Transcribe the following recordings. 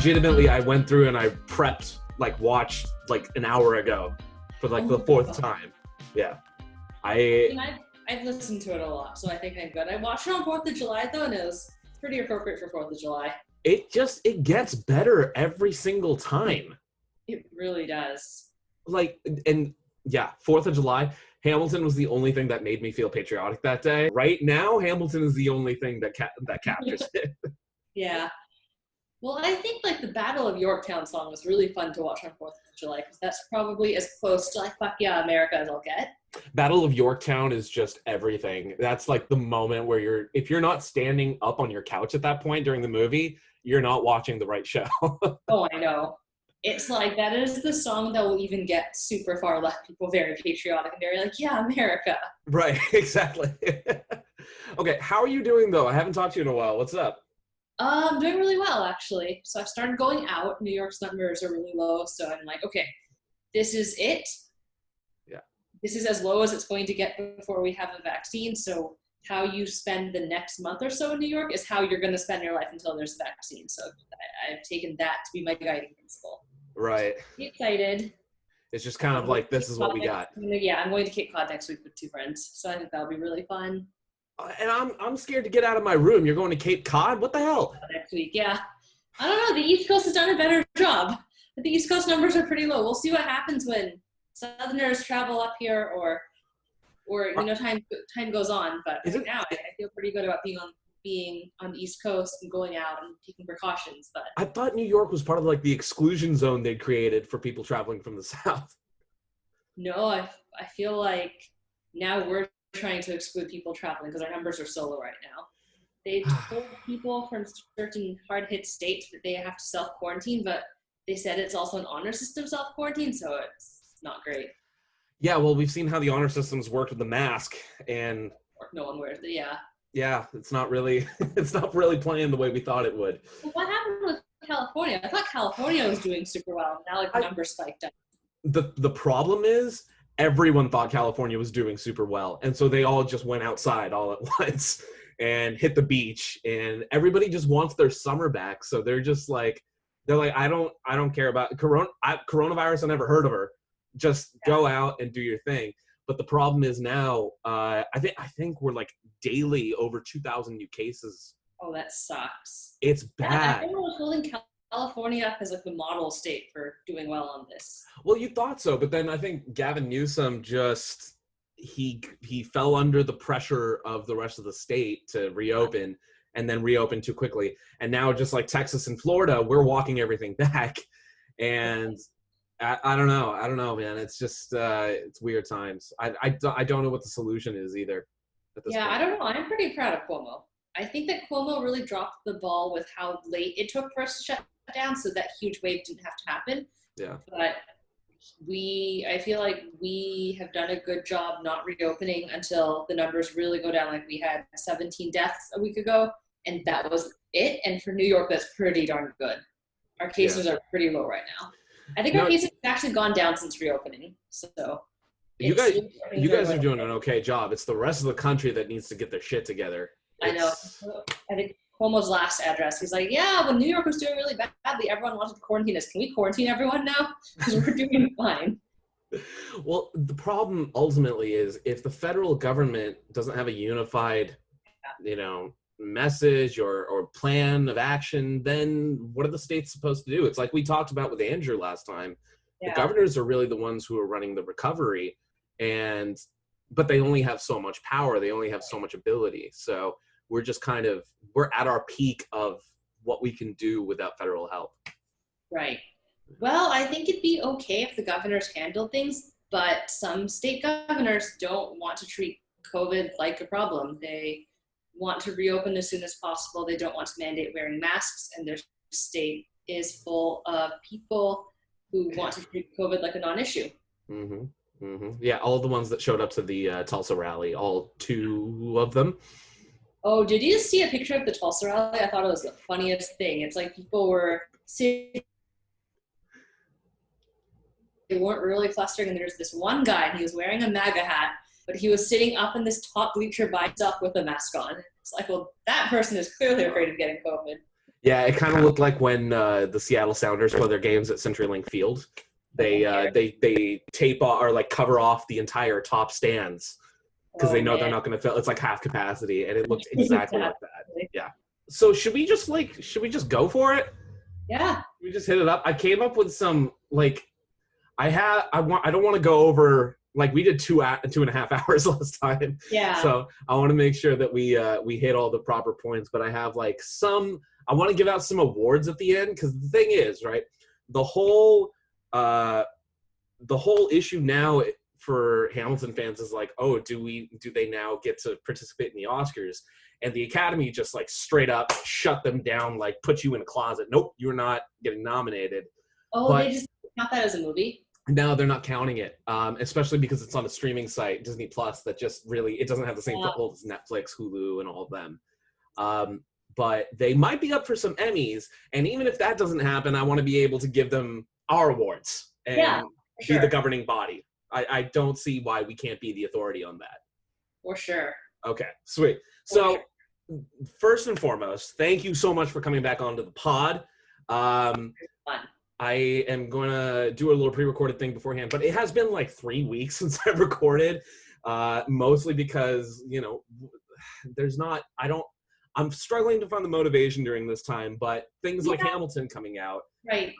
legitimately, I went through and I prepped, watched an hour ago for the fourth time. Yeah. I've listened to it a lot, so I think I'm good. I watched it on 4th of July, though, and it was pretty appropriate for 4th of July. It gets better every single time. It really does. 4th of July, Hamilton was the only thing that made me feel patriotic that day. Right now, Hamilton is the only thing that captures it. Yeah. Well, I think the Battle of Yorktown song was really fun to watch on 4th of July, because that's probably as close to fuck yeah, America as I'll get. Battle of Yorktown is just everything. That's the moment where if you're not standing up on your couch at that point during the movie, you're not watching the right show. Oh, I know. It's that is the song that will even get super far left people very patriotic and very yeah, America. Right, exactly. Okay, how are you doing though? I haven't talked to you in a while. What's up? I'm doing really well, actually. So I've started going out. New York's numbers are really low, so I'm okay, this is it. Yeah. This is as low as it's going to get before we have a vaccine, so how you spend the next month or so in New York is how you're going to spend your life until there's a vaccine. So I've taken that to be my guiding principle. Right. Be excited. It's just kind of this is what we got. Yeah, I'm going to Cape Cod next week with 2 friends, so I think that'll be really fun. And I'm scared to get out of my room. You're going to Cape Cod? What the hell? Next week, yeah. I don't know. The East Coast has done a better job. The East Coast numbers are pretty low. We'll see what happens when Southerners travel up here, or time goes on. But right now, I feel pretty good about being on the East Coast and going out and taking precautions. But I thought New York was part of the exclusion zone they created for people traveling from the South. No, I feel now we're trying to exclude people traveling because our numbers are so low right now. They told people from certain hard-hit states that they have to self-quarantine, but they said it's also an honor system self-quarantine, so it's not great. Yeah, well, we've seen how the honor systems worked with the mask, and no one wears it. Yeah. Yeah, it's not really playing the way we thought it would. Well, what happened with California? I thought California was doing super well. Now the numbers spiked up. The problem is everyone thought California was doing super well, and so they all just went outside all at once and hit the beach, and everybody just wants their summer back. So they're just I don't care about coronavirus. I never heard of her. Just go out and do your thing. But the problem is now, I think we're daily over 2,000 new cases. Oh, that sucks. It's bad. I think we're holding California up as the model state for doing well on this. Well, you thought so, but then I think Gavin Newsom he fell under the pressure of the rest of the state to reopen, and then reopen too quickly. And now just Texas and Florida, we're walking everything back. And I don't know, man. It's just it's weird times. I don't know what the solution is either at this point. I don't know. I'm pretty proud of Cuomo. I think that Cuomo really dropped the ball with how late it took for us to shut down, so that huge wave didn't have to happen. Yeah. But I feel like we have done a good job not reopening until the numbers really go down. We had 17 deaths a week ago, and that was it. And for New York, that's pretty darn good. Our cases are pretty low right now. I think our cases have actually gone down since reopening. So you guys are doing an okay job. It's the rest of the country that needs to get their shit together. I know. I think Cuomo's last address, he's when New York was doing really badly, everyone wanted to quarantine us. Can we quarantine everyone now? Because we're doing fine. Well, the problem ultimately is if the federal government doesn't have a unified, message or plan of action, then what are the states supposed to do? It's like we talked about with Andrew last time. The governors are really the ones who are running the recovery, but they only have so much power. They only have so much ability. So we're just we're at our peak of what we can do without federal help. Right. Well, I think it'd be okay if the governors handled things, but some state governors don't want to treat COVID like a problem. They want to reopen as soon as possible. They don't want to mandate wearing masks, and their state is full of people who want to treat COVID like a non-issue. Mm-hmm. Mm-hmm. Yeah, all the ones that showed up to the Tulsa rally, all 2 of them. Oh, did you see a picture of the Tulsa rally? I thought it was the funniest thing. It's people were sitting, they weren't really clustering, and there's this one guy, and he was wearing a MAGA hat, but he was sitting up in this top bleacher by himself with a mask on. It's well, that person is clearly afraid of getting COVID. Yeah, it kind of looked like when the Seattle Sounders play their games at CenturyLink Field. They tape off or like cover off the entire top stands because they know they're not going to fill. It's like half capacity, and it looked exactly like that. Yeah. So should we just go for it? Yeah. We just hit it up. I came up with some like I don't want to go over like we did 2.5 hours last time. Yeah. So I want to make sure that we hit all the proper points. But I have like I want to give out some awards at the end because the thing is, right, the whole issue now for Hamilton fans is like, oh, do they now get to participate in the Oscars? And the Academy just like straight up shut them down, like put you in a closet. Nope, you're not getting nominated. Oh, they just count that as a movie? No, they're not counting it, especially because it's on a streaming site, Disney Plus, that just really, it doesn't have the same foothold as Netflix, Hulu, and all of them. But they might be up for some Emmys, and even if that doesn't happen, I want to be able to give them our awards and be the governing body. I don't see why we can't be the authority on that. For sure. Okay, sweet. So first and foremost, thank you so much for coming back onto the pod. Fun. I am going to do a little pre-recorded thing beforehand, but it has been like 3 weeks since I recorded, mostly because, I'm struggling to find the motivation during this time, but things like Hamilton coming out. Right.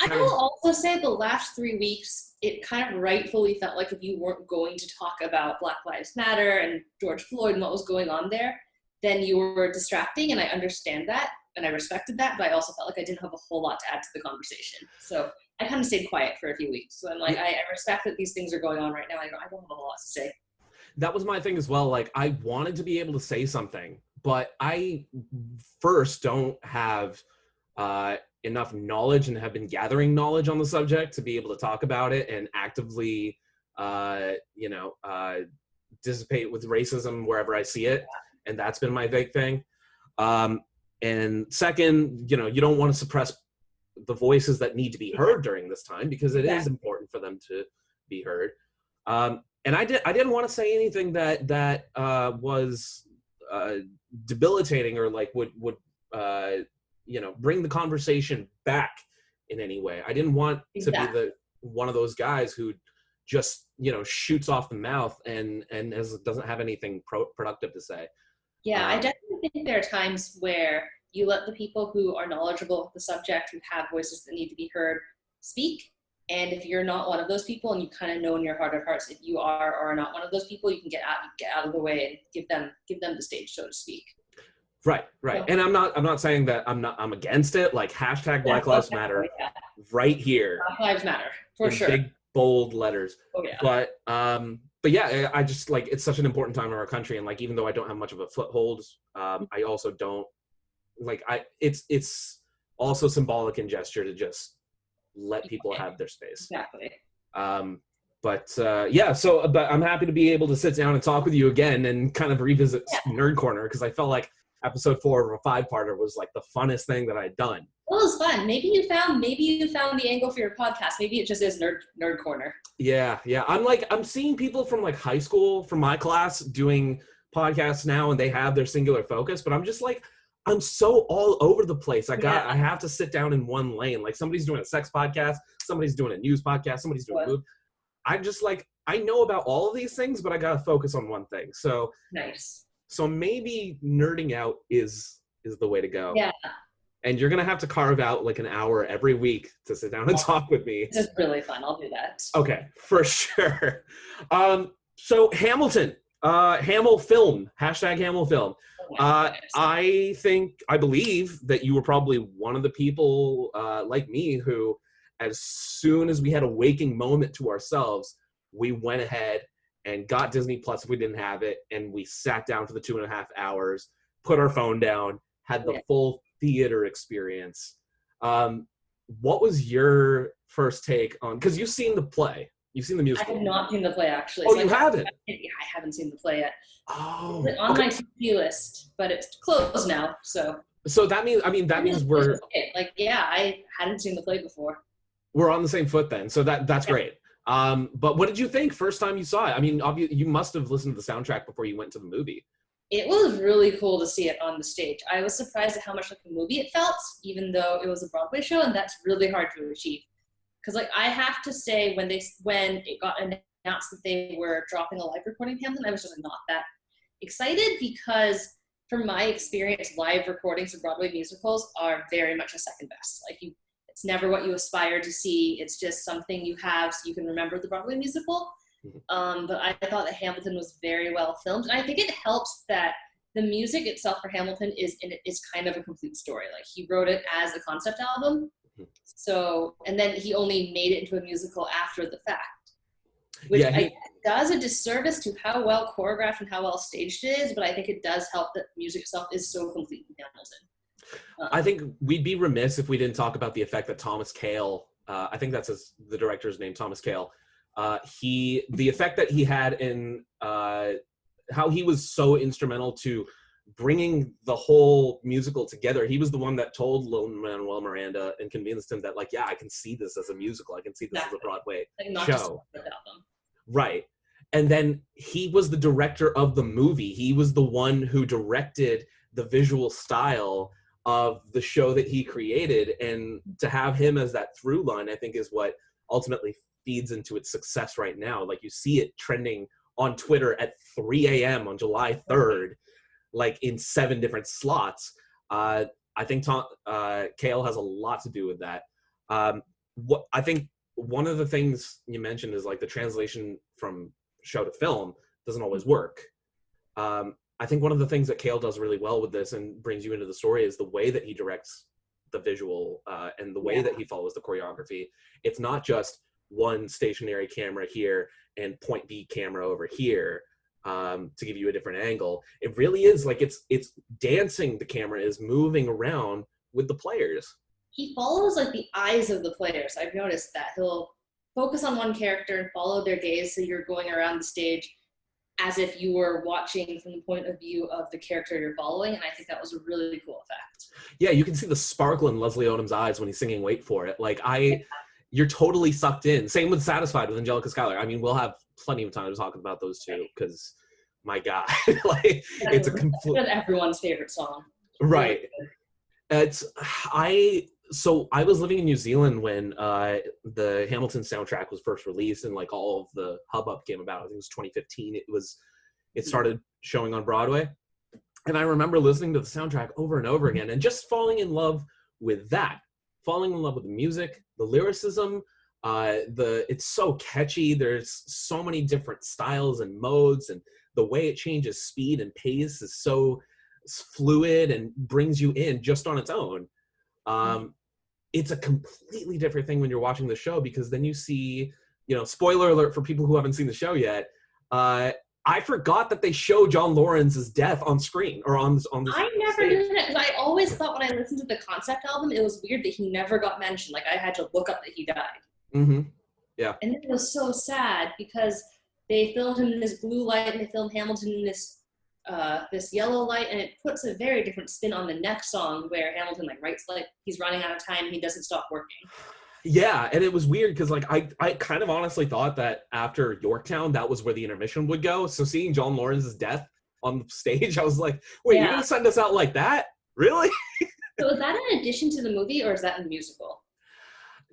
I will also say the last 3 weeks, it kind of rightfully felt like if you weren't going to talk about Black Lives Matter and George Floyd and what was going on there, then you were distracting, and I understand that. And I respected that, but I also felt like I didn't have a whole lot to add to the conversation. So I kind of stayed quiet for a few weeks. So I'm like, I respect that these things are going on right now. I don't have a whole lot to say. That was my thing as well. Like, I wanted to be able to say something, but I first don't have enough knowledge and have been gathering knowledge on the subject to be able to talk about it and actively, dissipate with racism wherever I see it. Yeah. And that's been my big thing. And second, you don't want to suppress the voices that need to be heard during this time because it is important for them to be heard. And I didn't want to say anything that was debilitating or like would bring the conversation back in any way. I didn't want to be one of those guys who just shoots off the mouth and doesn't have anything productive to say. Yeah, I definitely think there are times where you let the people who are knowledgeable of the subject, who have voices that need to be heard, speak. And if you're not one of those people, and you kind of know in your heart of hearts if you are or are not one of those people, you can get out of the way and give them the stage, so to speak. Right. So, and I'm not saying that I'm against it. Like hashtag Black Lives Matter, right here. Black Lives Matter for sure. Big bold letters. Oh yeah. But yeah, I just like it's such an important time in our country, and like even though I don't have much of a foothold, I also don't like it's also symbolic in gesture to just let people have their space. Exactly. But I'm happy to be able to sit down and talk with you again and kind of revisit Nerd Corner because I felt like episode 4 of a 5-parter was like the funnest thing that I'd done. Well, it was fun. Maybe you found the angle for your podcast. Maybe it just is Nerd Corner. Yeah. I'm seeing people from like high school, from my class, doing podcasts now, and they have their singular focus. But I'm just like, I'm so all over the place. I have to sit down in one lane. Like somebody's doing a sex podcast, somebody's doing a news podcast, somebody's doing a movie. I'm just like, I know about all of these things, but I gotta focus on one thing. So nice. So maybe nerding out is the way to go. Yeah. And you're going to have to carve out like an hour every week to sit down and talk with me. This is really fun. I'll do that. Okay, for sure. So Hamilton, HamilFilm, hashtag HamilFilm. I believe that you were probably one of the people like me who, as soon as we had a waking moment to ourselves, we went ahead and got Disney Plus if we didn't have it, and we sat down for the 2.5 hours, put our phone down, had the full theater experience. What was your first take on, because you've seen the play, you've seen the musical. I have not seen the play, actually. Oh, so you haven't? I haven't seen the play yet. Oh. It's on my TV list, but it's closed now, so. So that means, that means we're. I hadn't seen the play before. We're on the same foot then, so that's great. But what did you think first time you saw it? I mean, you must have listened to the soundtrack before you went to the movie. It was really cool to see it on the stage. I was surprised at how much like a movie it felt, even though it was a Broadway show, and that's really hard to achieve. Because like I have to say, when it got announced that they were dropping a live recording of Hamilton, I was just not that excited, because from my experience, live recordings of Broadway musicals are very much a second best. Like it's never what you aspire to see. It's just something you have so you can remember the Broadway musical. But I thought that Hamilton was very well filmed. And I think it helps that the music itself for Hamilton is kind of a complete story. Like he wrote it as a concept album. So, and then he only made it into a musical after the fact, which does a disservice to how well choreographed and how well staged it is. But I think it does help that the music itself is so complete in Hamilton. I think we'd be remiss if we didn't talk about the effect that Thomas Kail, I think that's the director's name, Thomas Kail, the effect that he had in how he was so instrumental to bringing the whole musical together. He was the one that told Lin-Manuel Miranda and convinced him that, like, yeah, I can see this as a musical. I can see this as a Broadway show. Right. And then he was the director of the movie. He was the one who directed the visual style of the show that he created. And to have him as that through line, I think, is what ultimately feeds into its success right now. Like, you see it trending on Twitter at 3 a.m. on July 3rd, like in 7 different slots. I think Kail has a lot to do with that. What I think one of the things you mentioned is like the translation from show to film doesn't always work. I think one of the things that Kail does really well with this and brings you into the story is the way that he directs the visual and the way that he follows the choreography. It's not just one stationary camera here and point B camera over here to give you a different angle. It really is like it's dancing. The camera is moving around with the players. He follows like the eyes of the players. I've noticed that he'll focus on one character and follow their gaze, so you're going around the stage as if you were watching from the point of view of the character you're following, and I think that was a really cool effect. Yeah, you can see the sparkle in Leslie Odom's eyes when he's singing Wait For It. Like, you're totally sucked in. Same with Satisfied with Angelica Schuyler. I mean, we'll have plenty of time to talk about those two, because, my God, like, it's a complete... everyone's favorite song. Right. So I was living in New Zealand when the Hamilton soundtrack was first released and like all of the hubbub came about. I think it was 2015. It started showing on Broadway. And I remember listening to the soundtrack over and over again and just falling in love with that. Falling in love with the music, the lyricism, it's so catchy. There's so many different styles and modes, and the way it changes speed and pace is so fluid and brings you in just on its own. It's a completely different thing when you're watching the show, because then you see, spoiler alert for people who haven't seen the show yet, I forgot that they show John Lawrence's death on screen or on the I never did that, because I always thought when I listened to the concept album, it was weird that he never got mentioned. Like, I had to look up that he died. Mm-hmm. Yeah. And it was so sad, because they filmed him in this blue light and they filmed Hamilton in this yellow light, and it puts a very different spin on the next song where Hamilton writes like he's running out of time and he doesn't stop working. Yeah, and it was weird because like I kind of honestly thought that after Yorktown that was where the intermission would go. So seeing John Lawrence's death on the stage, I was like, wait, you're gonna send us out like that? Really? So is that in addition to the movie, or is that in the musical?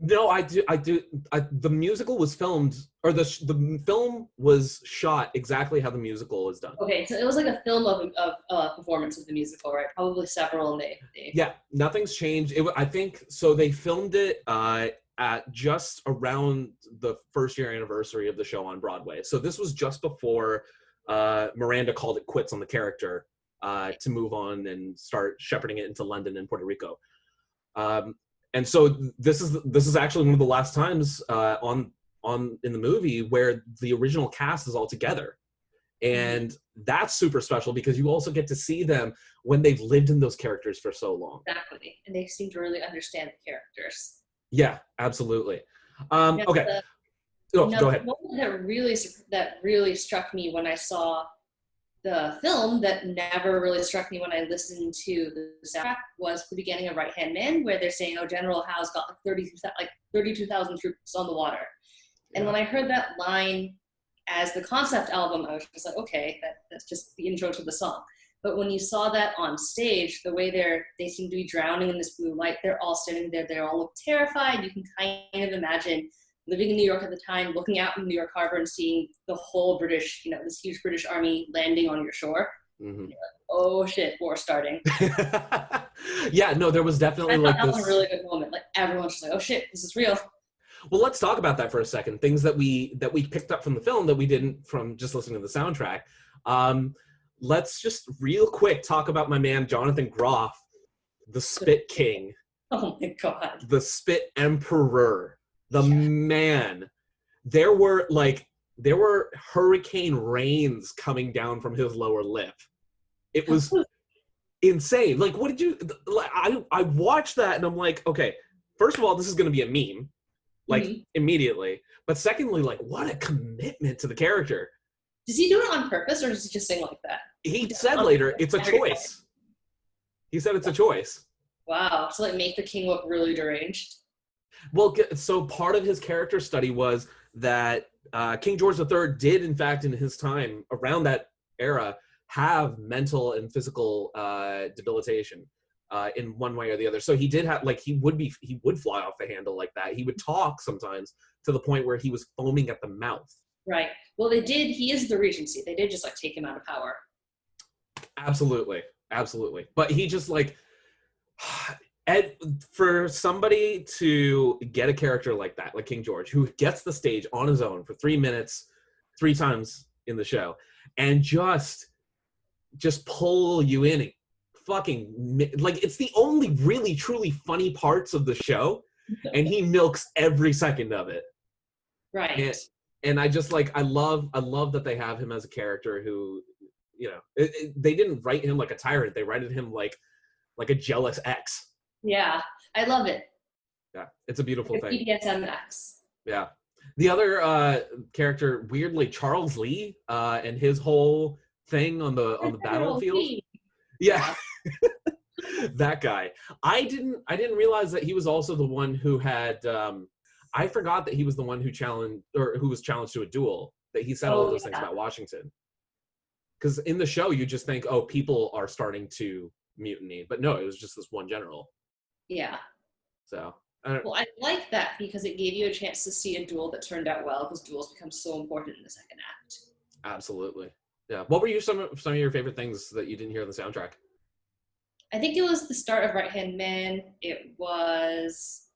No, I do. The musical was filmed, or the film was shot exactly how the musical is done. Okay, so it was like a film of performance of the musical, right? Probably several, and they... Yeah, nothing's changed. I think so. They filmed it at just around the first year anniversary of the show on Broadway. So this was just before Miranda called it quits on the character to move on and start shepherding it into London and Puerto Rico. And so this is actually one of the last times in the movie where the original cast is all together. And that's super special because you also get to see them when they've lived in those characters for so long. Exactly. And they seem to really understand the characters. Yeah, absolutely. Okay. Go ahead. One that really struck me when I saw the film that never really struck me when I listened to the soundtrack was the beginning of Right Hand Man, where they're saying, General Howe's got 32,000 troops on the water. And when I heard that line as the concept album, I was just like, okay, that's just the intro to the song. But when you saw that on stage, the way they seem to be drowning in this blue light, they're all standing there, they all look terrified. You can kind of imagine living in New York at the time, looking out in New York Harbor and seeing the whole British, this huge British army landing on your shore. Mm-hmm. You're like, oh shit, war starting. Yeah, no, there was definitely that was a really good moment. Like everyone's just like, oh shit, this is real. Well, let's talk about that for a second. Things that we picked up from the film that we didn't from just listening to the soundtrack. Let's just real quick talk about my man Jonathan Groff, the Spit King. Oh my god. The Spit Emperor. The man. There were hurricane rains coming down from his lower lip. It was insane. Like, what did you... I watched that and I'm like, okay, first of all, this is going to be a meme. Like, immediately. But secondly, like, what a commitment to the character. Does he do it on purpose, or does he just sing like that? He said later, it's a choice. He said it's a choice. Wow. So, like, make the king look really deranged? Well, so part of his character study was that King George III did, in fact, in his time, around that era, have mental and physical debilitation. In one way or the other. So he did have, like, he would fly off the handle like that. He would talk sometimes to the point where he was foaming at the mouth. Right. Well, he is the Regency. They did just, like, take him out of power. Absolutely. Absolutely. But he just, like, for somebody to get a character like that, like King George, who gets the stage on his own for 3 minutes, 3 times in the show, and just pull you in fucking, like, it's the only really truly funny parts of the show, and he milks every second of it. Right. And I just, like, I love that they have him as a character who, they didn't write him like a tyrant. They wrote him like a jealous ex. Yeah, I love it. Yeah, it's a beautiful thing. BDSM-X. Yeah. The other character, weirdly, Charles Lee, and his whole thing on the battlefield. Yeah. That guy. I didn't realize that he was also the one who had I forgot that he was the one who was challenged to a duel, that he said all of those things about Washington. Because in the show you just think, oh, people are starting to mutiny, but no, it was just this one general. Yeah. So I like that because it gave you a chance to see a duel that turned out well, because duels become so important in the second act. Absolutely. Yeah. What were some of your favorite things that you didn't hear in the soundtrack? I think it was the start of Right Hand Man. It was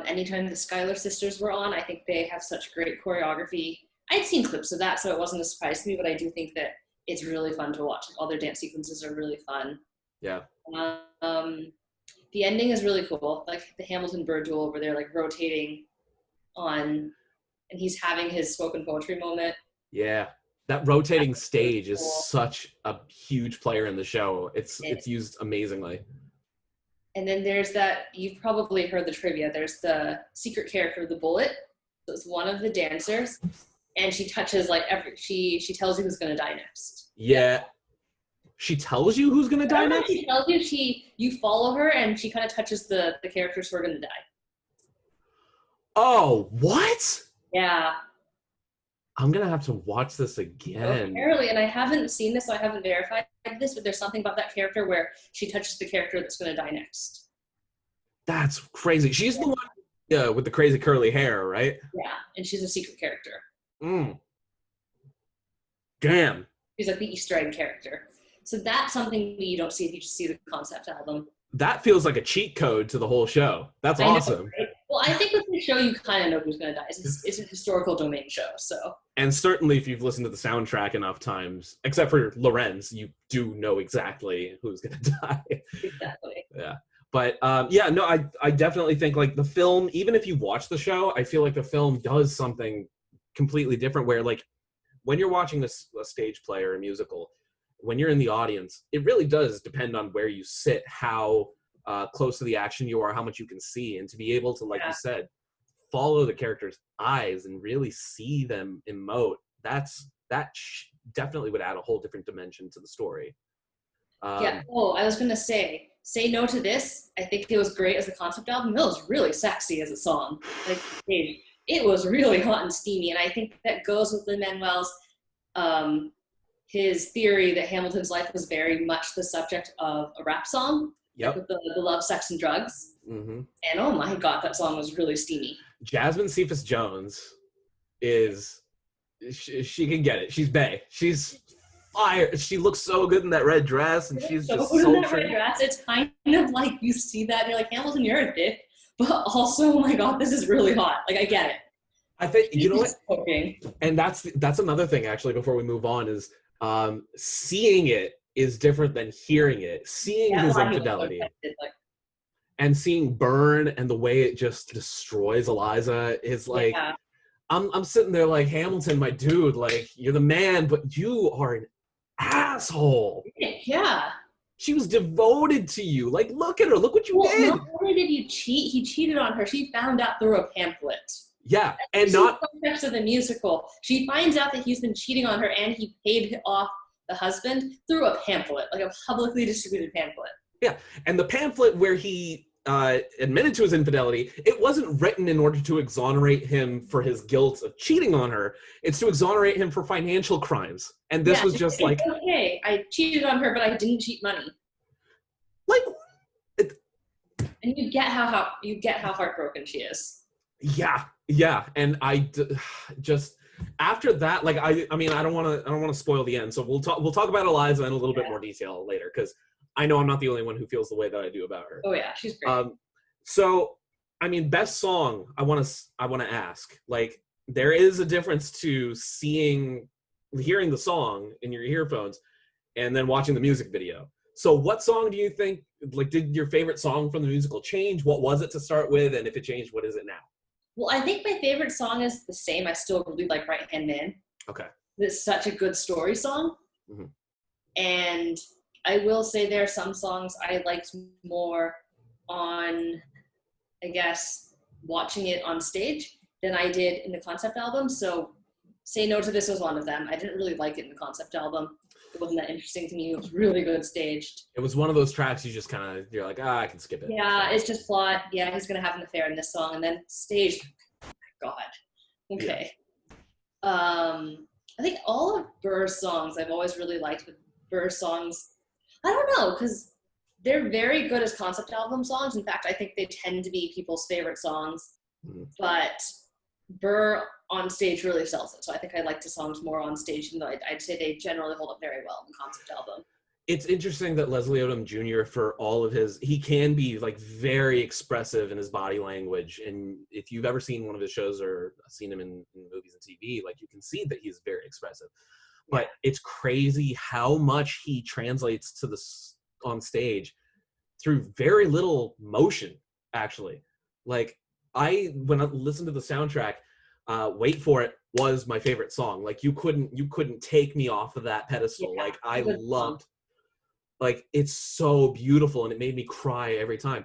anytime the Schuyler sisters were on. I think they have such great choreography. I'd seen clips of that, so it wasn't a surprise to me, but I do think that it's really fun to watch. Like, all their dance sequences are really fun. Yeah. The ending is really cool. Like the Hamilton bird duel where they're like rotating on, and he's having his spoken poetry moment. Yeah. That rotating stage is such a huge player in the show. It's used amazingly. And then there's that, you've probably heard the trivia, there's the secret character, the Bullet. So it's one of the dancers, and she touches like she tells you who's gonna die next. Yeah. She tells you who's gonna die next? She tells you, you follow her, and she kind of touches the characters who are gonna die. Oh, what? Yeah. I'm gonna have to watch this again. Apparently, and I haven't seen this, so I haven't verified this, but there's something about that character where she touches the character that's gonna die next. That's crazy. She's the one with the crazy curly hair, right? Yeah, and she's a secret character. Damn. She's like the Easter egg character. So that's something you don't see if you just see the concept album. That feels like a cheat code to the whole show. That's awesome. Know, right? Well, I think with the show, you kind of know who's going to die. It's a historical domain show, so. And certainly if you've listened to the soundtrack enough times, except for Lorenz, you do know exactly who's going to die. Exactly. Yeah. But, I definitely think, like, the film, even if you watch the show, I feel like the film does something completely different where, like, when you're watching a stage play or a musical, when you're in the audience, it really does depend on where you sit, how close to the action you are, how much you can see, and to be able to, like you said, follow the characters' eyes and really see them emote. That definitely would add a whole different dimension to the story. I was going to say No to This. I think it was great as a concept album. It was really sexy as a song. Like, it was really hot and steamy, and I think that goes with Lin-Manuel's his theory that Hamilton's life was very much the subject of a rap song, Yep. like with the love, sex, and drugs. Mm-hmm. And oh my God, that song was really steamy. Jasmine Cephas Jones is, she can get it. She's bae. She's fire. She looks so good in that red dress, and she's just so red dress. It's kind of like you see that and you're like, Hamilton, you're a dick, but also, oh my God, this is really hot. Like, I get it. I think, you know what? Okay. And that's another thing, actually, before we move on, is seeing it is different than hearing it. Seeing his infidelity and seeing Burn and the way it just destroys Eliza is like, I'm sitting there like, Hamilton, my dude, like, you're the man, but you are an asshole. Yeah. She was devoted to you. Like, look at her. Look what you did. Not only did he cheat, he cheated on her. She found out through a pamphlet. Yeah, and not context of the musical. She finds out that he's been cheating on her, and he paid off the husband through a pamphlet, like a publicly distributed pamphlet. Yeah, and the pamphlet where he admitted to his infidelity, it wasn't written in order to exonerate him for his guilt of cheating on her. It's to exonerate him for financial crimes. And this was just like, okay, I cheated on her, but I didn't cheat money. Like, and you get how heartbroken she is. Yeah, and I just after that, like, I mean, I don't want to spoil the end, so we'll talk about Eliza in a little bit more detail later, because I know I'm not the only one who feels the way that I do about her. Oh yeah, she's great. So, I mean, best song, I want to ask, like, there is a difference to hearing the song in your earphones and then watching the music video. So what song do you think, like, did your favorite song from the musical change? What was it to start with? And if it changed, what is it now? Well, I think my favorite song is the same. I still really like Right Hand Man. Okay. It's such a good story song. Mm-hmm. And I will say there are some songs I liked more on, I guess, watching it on stage than I did in the concept album. So Say No to This was one of them. I didn't really like it in the concept album. It wasn't that interesting to me. It was really good staged. It was one of those tracks you just kind of, you're like, I can skip it. Yeah, it's just plot. Yeah, he's going to have an affair in this song. And then staged. God. Okay. Yeah. I think all of Burr's songs I've always really liked, but Burr's songs, I don't know, because they're very good as concept album songs. In fact, I think they tend to be people's favorite songs. Mm-hmm. But Burr on stage really sells it. So I think I like the songs more on stage, even though I'd say they generally hold up very well in the concept album. It's interesting that Leslie Odom Jr., for all of he can be like very expressive in his body language. And if you've ever seen one of his shows or seen him in movies and TV, like, you can see that he's very expressive. But it's crazy how much he translates to on stage through very little motion, actually. Like, when I listened to the soundtrack, Wait For It was my favorite song. Like, you couldn't take me off of that pedestal. Like, I loved, like, it's so beautiful, and it made me cry every time.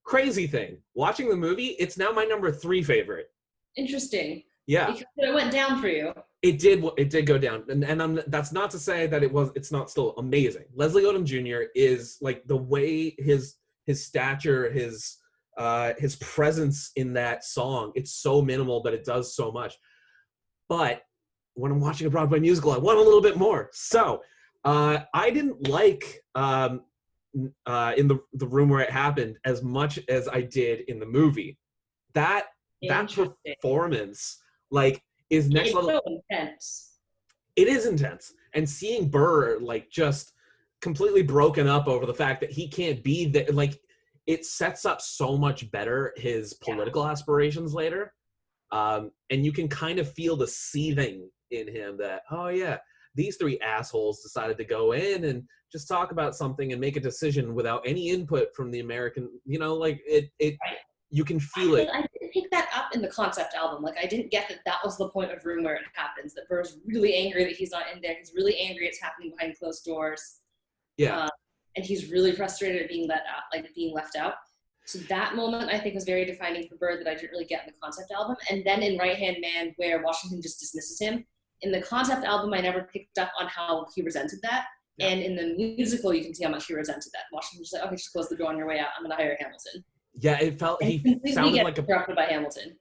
Crazy thing, watching the movie, it's now my number 3 favorite. Interesting. Yeah. Because it went down for you. It did go down. And that's not to say that it's not still amazing. Leslie Odom Jr. is, like, the way his stature, his presence in that song, it's so minimal, but it does so much. But when I'm watching a Broadway musical, I want a little bit more. So I didn't like in the room where it happened as much as I did in the movie. That performance, like, is next level. It's so intense. It is intense. And seeing Burr, like, just completely broken up over the fact that he can't be there, like, it sets up so much better his political aspirations later. And you can kind of feel the seething in him that, oh yeah, these 3 assholes decided to go in and just talk about something and make a decision without any input from the American, like, it right. You can feel it. I didn't pick that up in the concept album. Like, I didn't get that was the point of Room where it happens, that Burr's really angry that he's not in there. He's really angry it's happening behind closed doors. Yeah. And he's really frustrated at being being left out. So that moment, I think, was very defining for Burr that I didn't really get in the concept album. And then in Right Hand Man, where Washington just dismisses him. In the concept album, I never picked up on how he resented that. Yeah. And in the musical, you can see how much he resented that. Washington's just like, okay, just close the door on your way out. I'm going to hire Hamilton. Yeah, it felt he sounded like interrupted by Hamilton.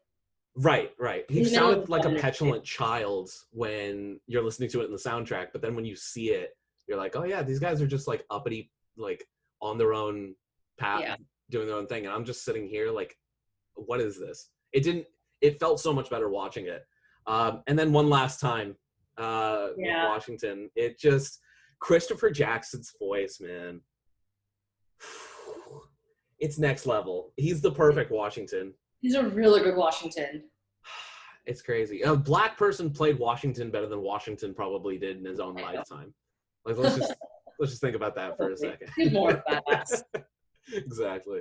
Right. He He's middle of sounded the like a feminist state. petulant child when you're listening to it in the soundtrack, but then when you see it, you're like, oh yeah, these guys are just like uppity, like on their own path, Yeah. doing their own thing, and I'm just sitting here like, what is this? It felt so much better watching it. And then one last time with Yeah. Washington, it just, Christopher Jackson's voice, man. It's next level. He's the perfect Washington. He's a really good Washington. It's crazy. A black person played Washington better than Washington probably did in his own I know. lifetime. Like, let's just think about that for a second. He's more badass. Exactly.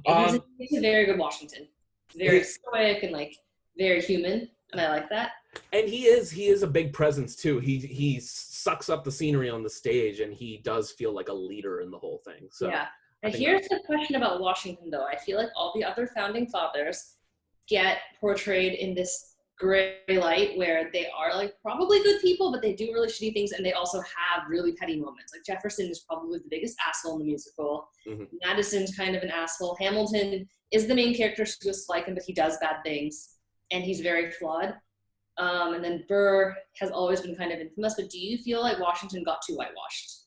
And he's a very good Washington. Very stoic and like very human, and I like that. And he is a big presence too. He sucks up the scenery on the stage, and he does feel like a leader in the whole thing. So yeah. And here's the question about Washington, though. I feel like all the other founding fathers get portrayed in this gray light where they are like probably good people, but they do really shitty things, and they also have really petty moments. Like Jefferson is probably the biggest asshole in the musical. Mm-hmm. Madison's kind of an asshole. Hamilton is the main character, so just like him, but he does bad things, and he's very flawed. And then Burr has always been kind of infamous, but do you feel like Washington got too whitewashed?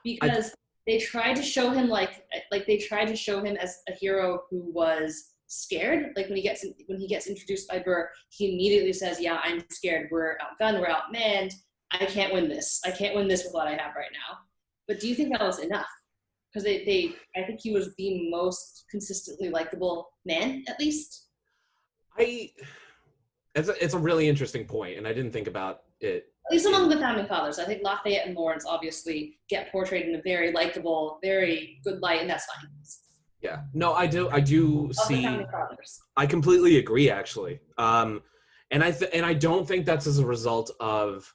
Because they tried to show him like they tried to show him as a hero who was scared. Like when he gets introduced by Burr, he immediately says, "Yeah, I'm scared. We're outgunned. We're outmanned. I can't win this. I can't win this with what I have right now." But do you think that was enough? Because I think he was the most consistently likable man, at least. It's a really interesting point, and I didn't think about it. At least among the founding fathers. I think Lafayette and Lawrence obviously get portrayed in a very likable, very good light, and that's fine. Yeah. No, I do see. Founding fathers. I completely agree, actually. And I don't think that's as a result of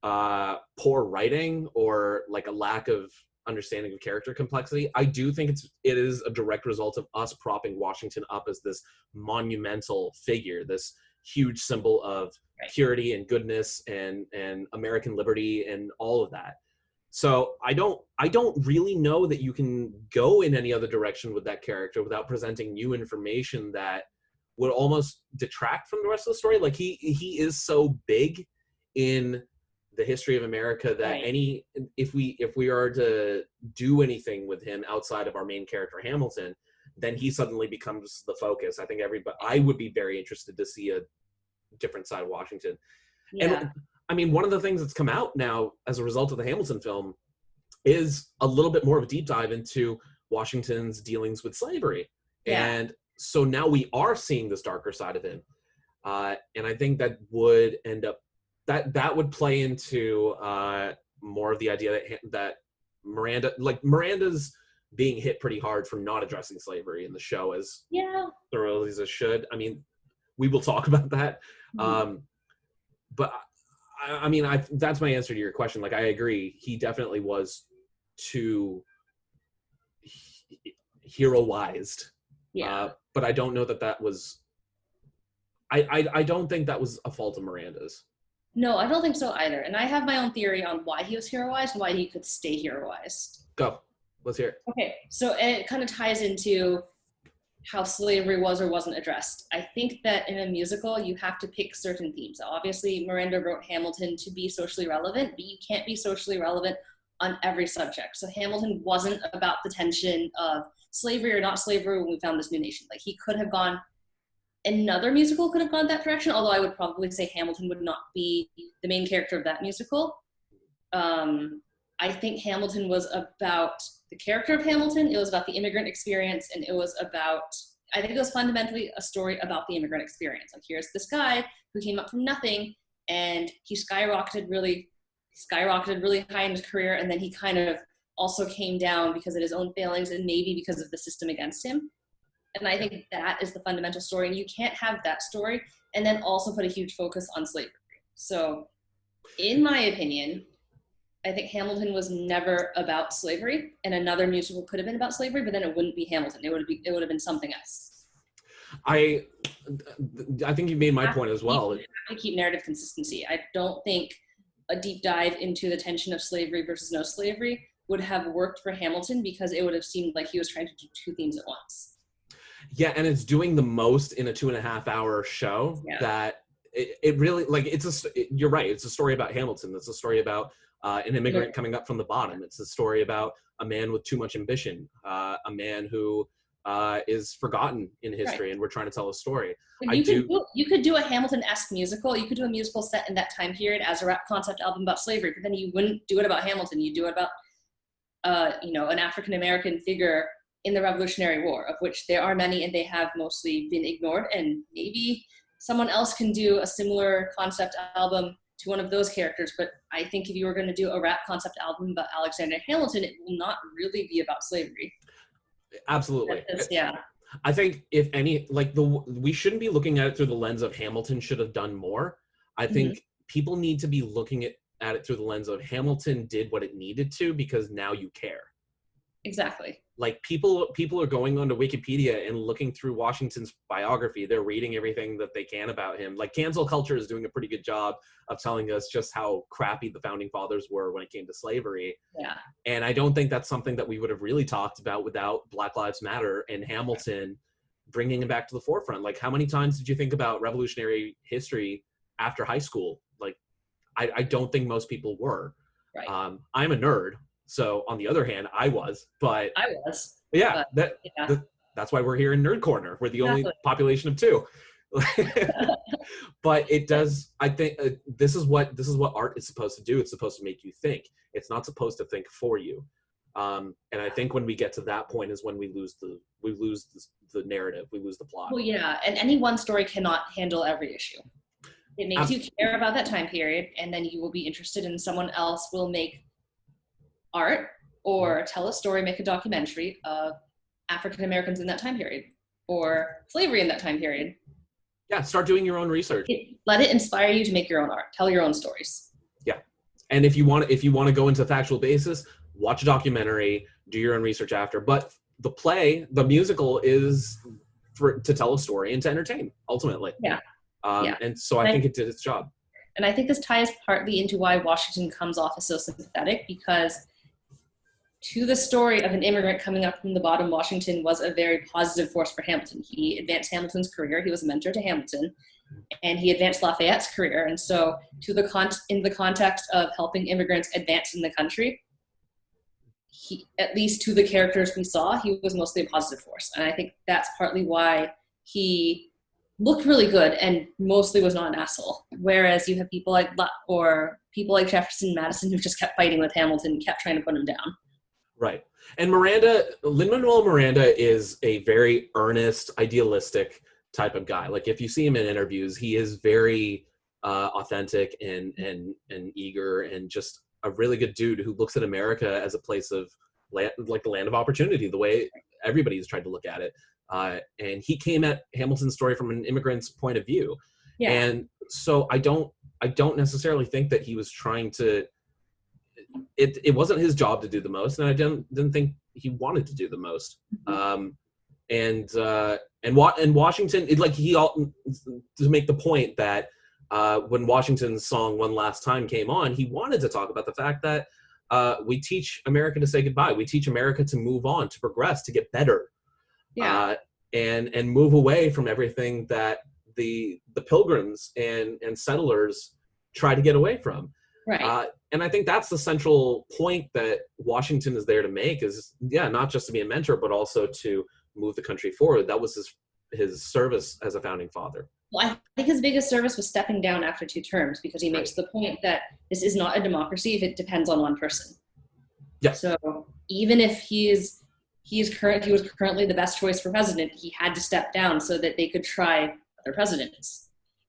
poor writing or like a lack of understanding of character complexity. I do think it is a direct result of us propping Washington up as this monumental figure, this huge symbol of purity and goodness and American liberty and all of that. So I don't really know that you can go in any other direction with that character without presenting new information that would almost detract from the rest of the story. Like he is so big in the history of America that if we are to do anything with him outside of our main character Hamilton, then he suddenly becomes the focus. I think I would be very interested to see a different side of Washington. Yeah. And I mean, one of the things that's come out now as a result of the Hamilton film is a little bit more of a deep dive into Washington's dealings with slavery. Yeah. And so now we are seeing this darker side of him. And I think that would end up, that would play into more of the idea that Miranda's being hit pretty hard for not addressing slavery in the show as thoroughly as it should. I mean, we will talk about that. Mm-hmm. But I mean, that's my answer to your question. Like, I agree. He definitely was too heroized. Yeah. But I don't know that was, I don't think that was a fault of Miranda's. No, I don't think so either. And I have my own theory on why he was heroized and why he could stay heroized. Go. Let's hear it. Okay. So it kind of ties into how slavery was or wasn't addressed. I think that in a musical, you have to pick certain themes. Obviously, Miranda wrote Hamilton to be socially relevant, but you can't be socially relevant on every subject. So Hamilton wasn't about the tension of slavery or not slavery when we found this new nation. Like, he could have gone, another musical could have gone that direction, although I would probably say Hamilton would not be the main character of that musical. I think Hamilton was about the character of Hamilton. It was about the immigrant experience, and it was about, I think it was fundamentally a story about the immigrant experience. Like, here's this guy who came up from nothing, and he skyrocketed really high in his career, and then he kind of also came down because of his own failings and maybe because of the system against him. And I think that is the fundamental story, and you can't have that story and then also put a huge focus on slavery. So in my opinion, I think Hamilton was never about slavery, and another musical could have been about slavery, but then it wouldn't be Hamilton. It would have been something else. I think you made my point as well. You have to keep narrative consistency. I don't think a deep dive into the tension of slavery versus no slavery would have worked for Hamilton, because it would have seemed like he was trying to do two themes at once. Yeah, and it's doing the most in a 2.5-hour show that it really, like, you're right. It's a story about Hamilton. It's a story about an immigrant coming up from the bottom. It's a story about a man with too much ambition, a man who is forgotten in history, and we're trying to tell a story. You could do a Hamilton-esque musical. You could do a musical set in that time period as a rap concept album about slavery, but then you wouldn't do it about Hamilton. You do it about an African-American figure in the Revolutionary War, of which there are many, and they have mostly been ignored. And maybe someone else can do a similar concept album to one of those characters. But I think if you were going to do a rap concept album about Alexander Hamilton, it will not really be about slavery. Absolutely. Yeah. I think if any, like, we shouldn't be looking at it through the lens of Hamilton should have done more. I think people need to be looking at it through the lens of Hamilton did what it needed to because now you care. Exactly. Like, people are going onto Wikipedia and looking through Washington's biography. They're reading everything that they can about him. Like, cancel culture is doing a pretty good job of telling us just how crappy the founding fathers were when it came to slavery. Yeah. And I don't think that's something that we would have really talked about without Black Lives Matter and Hamilton bringing him back to the forefront. Like, how many times did you think about revolutionary history after high school? Like, I don't think most people were. Right. I'm a nerd. So on the other hand, I was. Yeah, that's why we're here in Nerd Corner. We're the only population of 2. But it does, I think this is what art is supposed to do. It's supposed to make you think. It's not supposed to think for you. And I think when we get to that point is when we lose the narrative, we lose the plot. Well, yeah, and any one story cannot handle every issue. It makes you care about that time period, and then you will be interested in someone else will make art or tell a story, make a documentary of African Americans in that time period or slavery in that time period. Yeah, start doing your own research. Let it inspire you to make your own art, tell your own stories. Yeah, and if you want to go into factual basis, watch a documentary, do your own research after. But the musical is to tell a story and to entertain ultimately. Yeah. And so I think it did its job. And I think this ties partly into why Washington comes off as so sympathetic, because to the story of an immigrant coming up from the bottom, Washington was a very positive force for Hamilton. He advanced Hamilton's career. He was a mentor to Hamilton, and he advanced Lafayette's career. And so in the context of helping immigrants advance in the country, at least to the characters we saw, he was mostly a positive force. And I think that's partly why he looked really good and mostly was not an asshole. Whereas you have people like Jefferson and Madison who just kept fighting with Hamilton and kept trying to put him down. Right. And Lin-Manuel Miranda is a very earnest, idealistic type of guy. Like, if you see him in interviews, he is very authentic and eager and just a really good dude who looks at America as a place of like the land of opportunity, the way everybody's tried to look at it. And he came at Hamilton's story from an immigrant's point of view. Yeah. And so I don't necessarily think that he was trying to, it wasn't his job to do the most. And I didn't think he wanted to do the most. And Washington, to make the point that when Washington's song One Last Time came on, he wanted to talk about the fact that we teach America to say goodbye. We teach America to move on, to progress, to get better. Yeah. And move away from everything that the Pilgrims and settlers try to get away from. Right. And I think that's the central point that Washington is there to make is, not just to be a mentor, but also to move the country forward. That was his service as a founding father. Well, I think his biggest service was stepping down after 2 terms, because he makes the point that this is not a democracy if it depends on one person. Yeah. So even if he was currently the best choice for president, he had to step down so that they could try other presidents.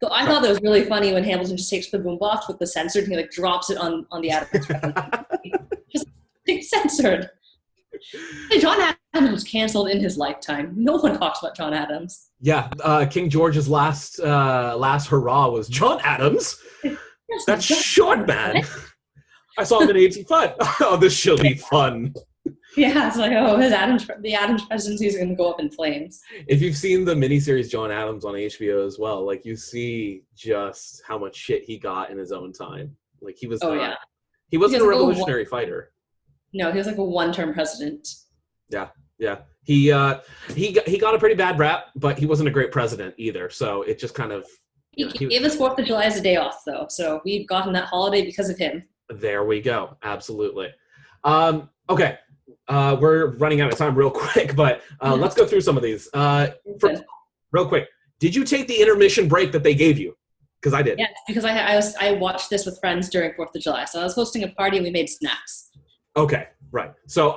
So I thought that was really funny when Hamilton just takes the boombox with the censored and he drops it on the Adams. Just censored. Hey, John Adams was canceled in his lifetime. No one talks about John Adams. Yeah, King George's last hurrah was John Adams. That's short, man. I saw him in 1885. Oh, this should be fun. Yeah, it's like, the Adams presidency is going to go up in flames. If you've seen the miniseries John Adams on HBO as well, like, you see just how much shit he got in his own time. Like, he was he wasn't a revolutionary fighter. No, he was like a one-term president. Yeah. He got a pretty bad rap, but he wasn't a great president either. So it just kind of He gave us 4th of July as a day off, though, so we've gotten that holiday because of him. There we go. Absolutely. Okay. We're running out of time real quick, but let's go through some of these. First, real quick, did you take the intermission break that they gave you? Because I did. Yes, because I watched this with friends during 4th of July. So I was hosting a party and we made snacks. Okay, right. So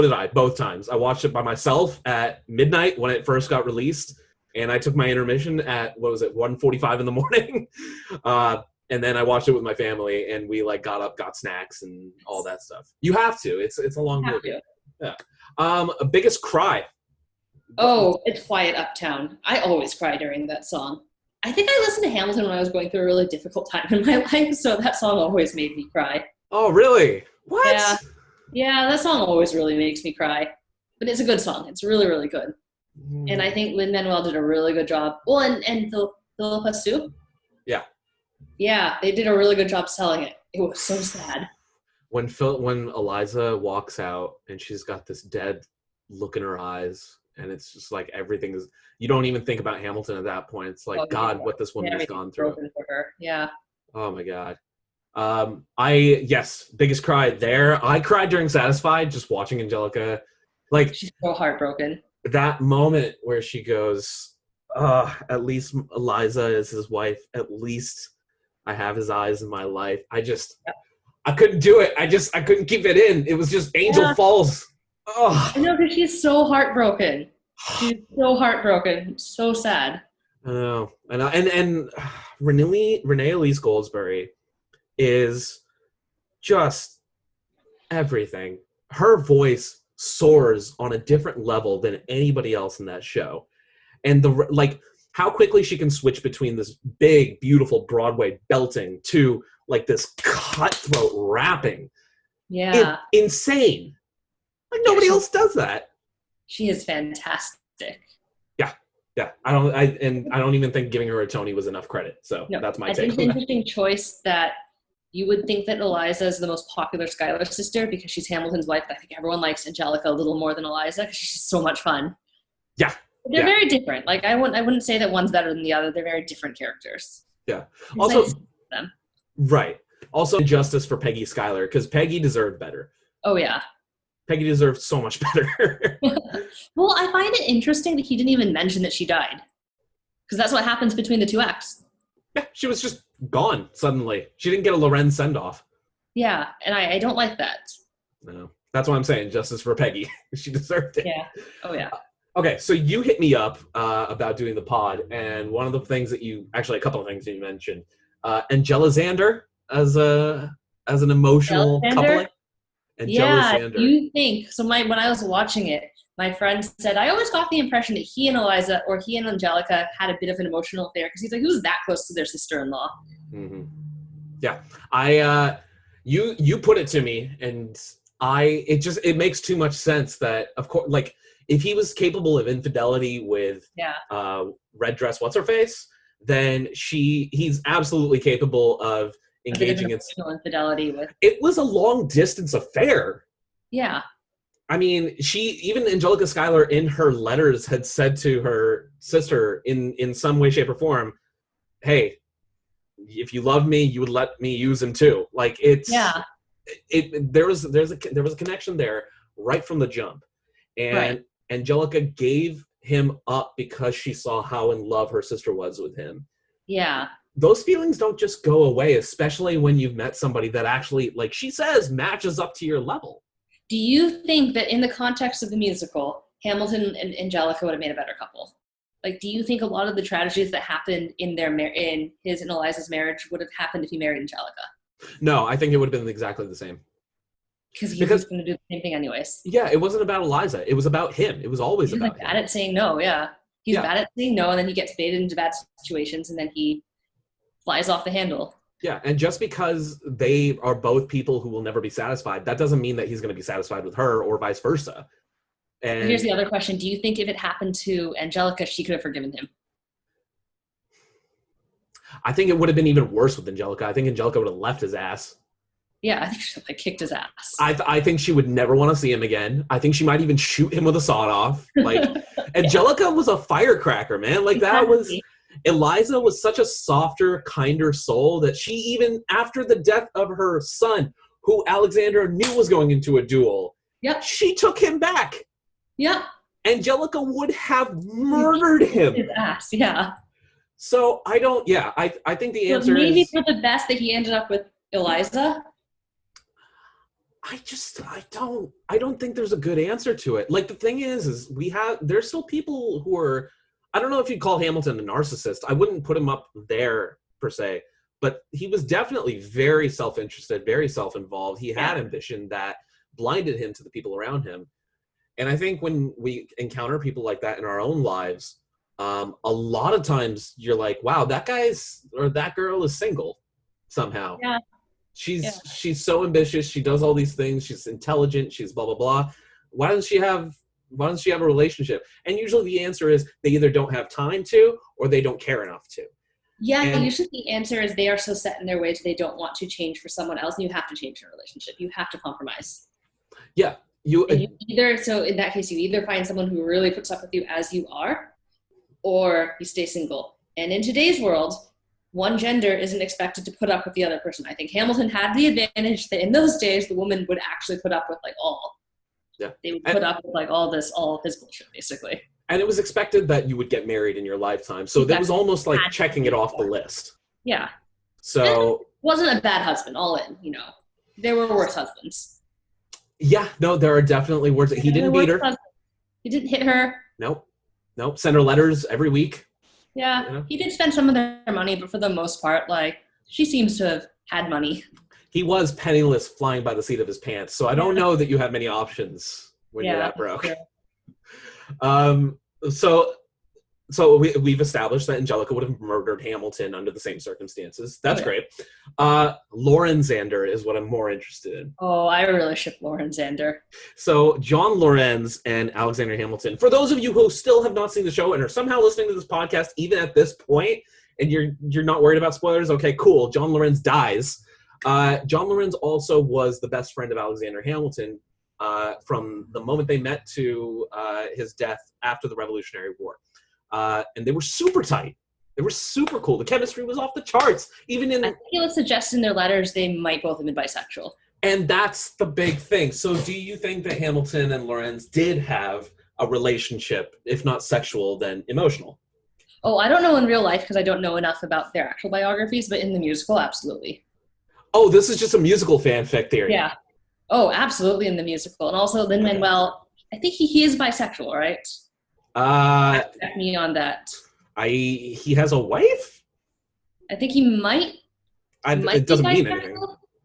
did I both times. I watched it by myself at midnight when it first got released, and I took my intermission at 1:45 in the morning. And then I watched it with my family, and we got up, got snacks, and all that stuff. You have to. It's a long movie. Yeah. Biggest cry. Oh, It's Quiet Uptown. I always cry during that song. I think I listened to Hamilton when I was going through a really difficult time in my life, so that song always made me cry. Oh, really? What? Yeah, that song always really makes me cry. But it's a good song. It's really, really good. And I think Lin-Manuel did a really good job. Well, and Philippa Sue? Yeah. Yeah, they did a really good job selling it. It was so sad. When Eliza walks out and she's got this dead look in her eyes, and it's just like everything is, you don't even think about Hamilton at that point. It's like, God, what this woman has gone through. Broken for her. Yeah. Oh my God. Biggest cry there. I cried during Satisfied, just watching Angelica. She's so heartbroken. That moment where she goes, at least Eliza is his wife. At least I have his eyes in my life. I couldn't do it. I couldn't keep it in. It was just Angel Falls. Oh. I know, because she's so heartbroken. She's so heartbroken. So sad. I know. And Renee Elise Goldsberry is just everything. Her voice soars on a different level than anybody else in that show. And how quickly she can switch between this big, beautiful Broadway belting to this cutthroat rapping. Yeah. Insane. Nobody else does that. She is fantastic. Yeah. I don't even think giving her a Tony was enough credit. So that's my take. I think it's an interesting choice that you would think that Eliza is the most popular Schuyler sister because she's Hamilton's wife. I think everyone likes Angelica a little more than Eliza because she's so much fun. Yeah. They're very different. I wouldn't say that one's better than the other. They're very different characters. Yeah. Also, them. Right. Also, justice for Peggy Schuyler because Peggy deserved better. Oh, yeah. Peggy deserved so much better. Well, I find it interesting that he didn't even mention that she died. Because that's what happens between the two acts. Yeah, she was just gone suddenly. She didn't get a Loren send-off. Yeah, and I don't like that. No. That's what I'm saying. Justice for Peggy. She deserved it. Yeah. Oh, yeah. Okay, so you hit me up about doing the pod, and one of the things that a couple of things that you mentioned, Angelixander as an emotional coupling. Yeah, you think so? When I was watching it, my friend said I always got the impression that he and Eliza or he and Angelica had a bit of an emotional affair because he's like, who's that close to their sister-in-law? Mm-hmm. Yeah, you put it to me, and it makes too much sense that of course if he was capable of infidelity with Red Dress what's her face, then he's absolutely capable of engaging in infidelity with. It was a long distance affair. Yeah. I mean, even Angelica Schuyler in her letters had said to her sister in some way, shape, or form, "Hey, if you love me, you would let me use him too." There was a connection there right from the jump, and Angelica gave him up because she saw how in love her sister was with him. Yeah. Those feelings don't just go away, especially when you've met somebody that actually, like she says, matches up to your level. Do you think that in the context of the musical, Hamilton and Angelica would have made a better couple? Do you think a lot of the tragedies that happened in his and Eliza's marriage would have happened if he married Angelica? No, I think it would have been exactly the same. Because he was going to do the same thing anyways. Yeah, it wasn't about Eliza. It was about him. It was always about him. He's bad at saying no, yeah. He's bad at saying no, and then he gets baited into bad situations, and then he flies off the handle. Yeah, and just because they are both people who will never be satisfied, that doesn't mean that he's going to be satisfied with her or vice versa. And here's the other question. Do you think if it happened to Angelica, she could have forgiven him? I think it would have been even worse with Angelica. I think Angelica would have left his ass. Yeah, I think she like kicked his ass. I think she would never want to see him again. I think she might even shoot him with a sawed off. Like, Yeah, Angelica was a firecracker, man. Like, that was, exactly. Eliza was such a softer, kinder soul that she, even after the death of her son, who Alexander knew was going into a duel, Yep. she took him back. Yep. Angelica would have murdered him. His ass, yeah. So I don't, yeah, I think the But answer maybe is, for the best that he ended up with Eliza. I don't think there's a good answer to it. Like, the thing is there's still people who are, I don't know if you'd call Hamilton a narcissist. I wouldn't put him up there per se, but he was definitely very self-interested, very self-involved. He had ambition that blinded him to the people around him. And I think when we encounter people like that in our own lives, a lot of times you're like, wow, that girl is single somehow. Yeah. She's so ambitious. She does all these things. She's intelligent. She's blah, blah, blah. Why doesn't she have a relationship? And usually the answer is they either don't have time to, or they don't care enough to. Yeah, And usually the answer is they are so set in their ways they don't want to change for someone else, and you have to change your relationship. You have to compromise. yeah, So in that case, you either find someone who really puts up with you as you are, or you stay single. And in today's world, one gender isn't expected to put up with the other person. I think Hamilton had the advantage that in those days, the woman would actually put up with like all. Yeah. They would put up with like all of his bullshit, basically. And it was expected that you would get married in your lifetime. So that was almost like checking it off the list. Yeah. So it wasn't a bad husband, all in, you know. There were worse husbands. Yeah, no, there are definitely words. He didn't beat her. He didn't hit her. Nope. Send her letters every week. Yeah, You know? He did spend some of their money, but for the most part, like, she seems to have had money. He was penniless, flying by the seat of his pants. So I don't know that you have many options when you're that broke. Sure. So we've established that Angelica would have murdered Hamilton under the same circumstances. That's great. Lorenzander is what I'm more interested in. Oh, I really ship Lorenzander. So John Lorenz and Alexander Hamilton. For those of you who still have not seen the show and are somehow listening to this podcast, even at this point, and you're not worried about spoilers, okay, cool. John Lorenz dies. John Lorenz also was the best friend of Alexander Hamilton from the moment they met to his death after the Revolutionary War. And they were super tight. They were super cool. The chemistry was off the charts. I think it was suggested in their letters they might both have been bisexual. And that's the big thing. So do you think that Hamilton and Lorenz did have a relationship, if not sexual, then emotional? Oh, I don't know in real life because I don't know enough about their actual biographies, but in the musical, absolutely. Oh, this is just a musical fanfic theory. Yeah. Oh, absolutely in the musical. And also Lin-Manuel, I think he is bisexual, right? Check me on that. He has a wife? I think he might it doesn't mean anything.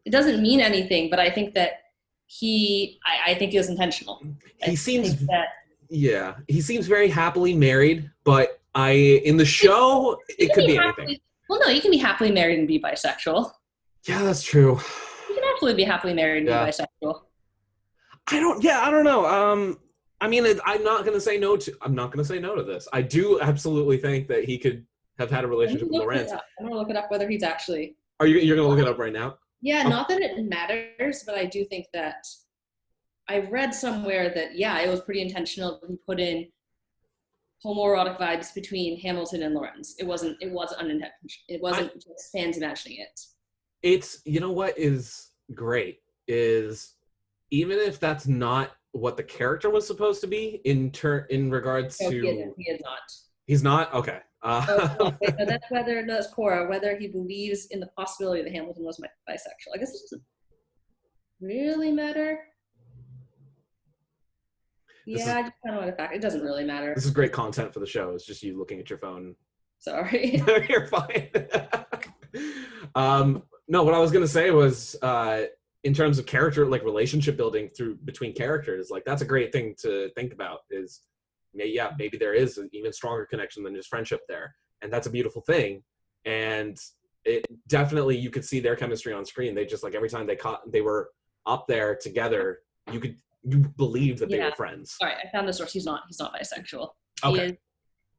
It doesn't mean anything, but I think that I think it was intentional. He seems very happily married, but in the show, it could be anything. Well, no, you can be happily married and be bisexual. Yeah, that's true. You can absolutely be happily married and be bisexual. I don't know. I mean, I'm not going to say no to this. I do absolutely think that he could have had a relationship with Lorenz. I'm going to look it up whether he's actually... You're going to look it up right now? Yeah, not that it matters, but I do think that I read somewhere that, it was pretty intentional that he put in homoerotic vibes between Hamilton and Lorenz. It wasn't unintentional. It wasn't just fans imagining it. It's, you know what is great is, even if that's not what the character was supposed to be in regards to... He is not. He's not? Okay. So that's Cora, whether he believes in the possibility that Hamilton was bisexual. I guess it doesn't really matter. I just kind of want to fact. It doesn't really matter. This is great content for the show. It's just you looking at your phone. Sorry. You're fine. No, what I was going to say was, in terms of character, like relationship building between characters, like that's a great thing to think about is, maybe there is an even stronger connection than just friendship there. And that's a beautiful thing. And it definitely, you could see their chemistry on screen. They just, like, every time they were up there together, you believed that they were friends. All right. I found the source. He's not bisexual. Okay. He is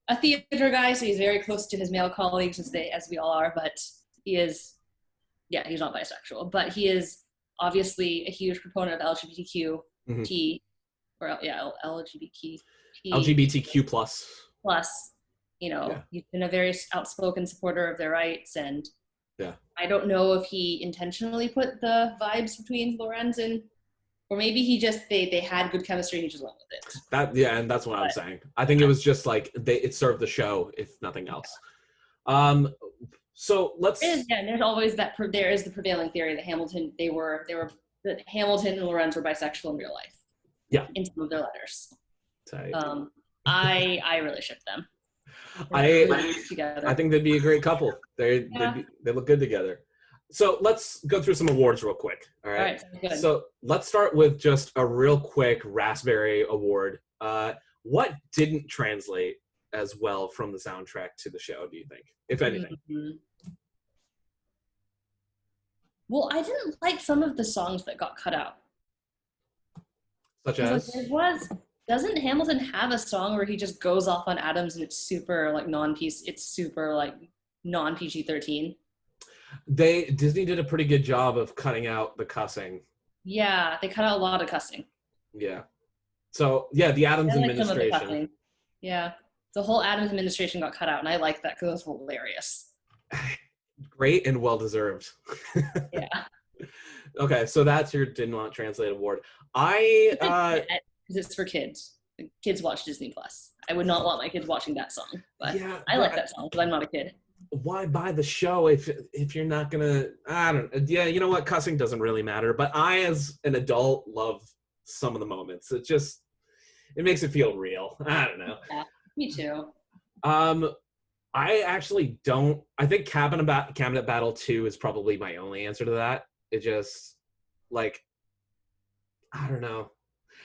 a theater guy, so he's very close to his male colleagues as we all are, but he is, he's not bisexual, but he is obviously a huge proponent of LGBTQ Mhm. or yeah, LGBTQ LGBTQ plus. plus. Yeah. He's been a very outspoken supporter of their rights, and Yeah. I don't know if he intentionally put the vibes between Lorenz and, or maybe he just they had good chemistry and he just went with it. And that's what I'm But saying. I think it was just like it served the show, if nothing else. So let's. and there's always there is the prevailing theory that that Hamilton and Lorenz were bisexual in real life. Yeah. In some of their letters. Tight. I really ship them. I think they'd be a great couple. They look good together. So let's go through some awards real quick. All right. Good. So let's start with just a real quick Raspberry Award. What didn't translate as well from the soundtrack to the show, do you think, if anything? Mm-hmm. Well, I didn't like some of the songs that got cut out. Such as? Doesn't Hamilton have a song where he just goes off on Adams and it's super like non-PG-13? Disney did a pretty good job of cutting out the cussing. Yeah, they cut out a lot of cussing. Yeah. So yeah, the Adams administration. The whole Adams administration got cut out, and I liked that because it was hilarious. Great and well deserved. Yeah. Okay, so that's your did not translate award. Because it's for kids. Kids watch Disney Plus. I would not want my kids watching that song, but yeah, I like that song because I'm not a kid. Why buy the show if you're not gonna? I don't. Yeah, you know what? Cussing doesn't really matter. But I, as an adult, love some of the moments. It makes it feel real. I don't know. Yeah, me too. I actually don't. I think Cabinet Battle 2 is probably my only answer to that. It just, like, I don't know.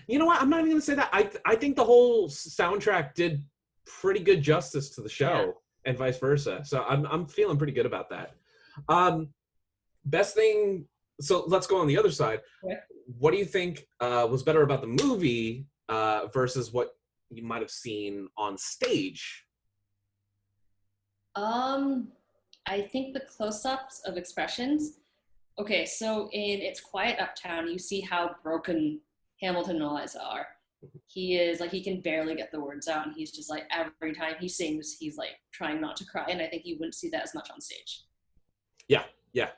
You know what? I'm not even gonna say that. I think the whole soundtrack did pretty good justice to the show, and vice versa. So I'm feeling pretty good about that. Best thing. So let's go on the other side. Okay. What do you think was better about the movie versus what you might have seen on stage? I think the close-ups of expressions. Okay, so in It's Quiet Uptown, you see how broken Hamilton and Eliza are. He is like, he can barely get the words out, and he's just like, every time he sings, he's like trying not to cry, and I think you wouldn't see that as much on stage. Yeah,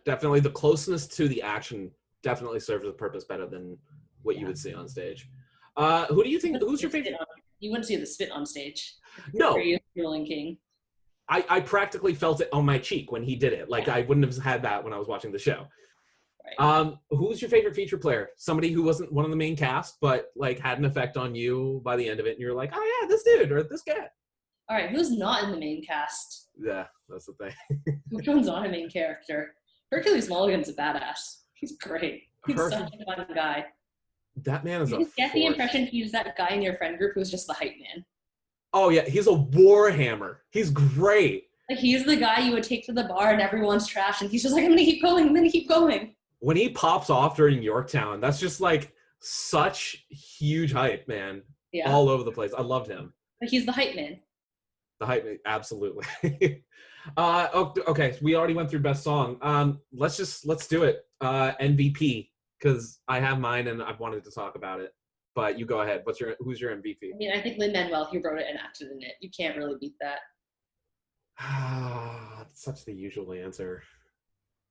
definitely. The closeness to the action definitely serves the purpose better than what you would see on stage. Who do you think? Who's your favorite? You wouldn't see the spit on stage. No. For you, Rolling King. I practically felt it on my cheek when he did it. Like, I wouldn't have had that when I was watching the show. Right. Who's your favorite feature player? Somebody who wasn't one of the main cast, but like had an effect on you by the end of it, and you're like, oh yeah, this dude or this guy. All right, who's not in the main cast? Yeah, that's the thing. Which one's not a main character? Hercules Mulligan's a badass. He's great. He's such a fun guy. That man is you get the impression he's that guy in your friend group who's just the hype man. Oh yeah, he's a warhammer. He's great. Like, he's the guy you would take to the bar and everyone's trash, and he's just like, I'm gonna keep going. When he pops off during Yorktown, that's just like such huge hype, man. Yeah. All over the place. I loved him. But he's the hype man. The hype man, absolutely. Okay, so we already went through best song. Let's do it. MVP, because I have mine and I've wanted to talk about it. But you go ahead. Who's your MVP? I mean, I think Lin-Manuel, he wrote it and acted in it. You can't really beat that. Such the usual answer.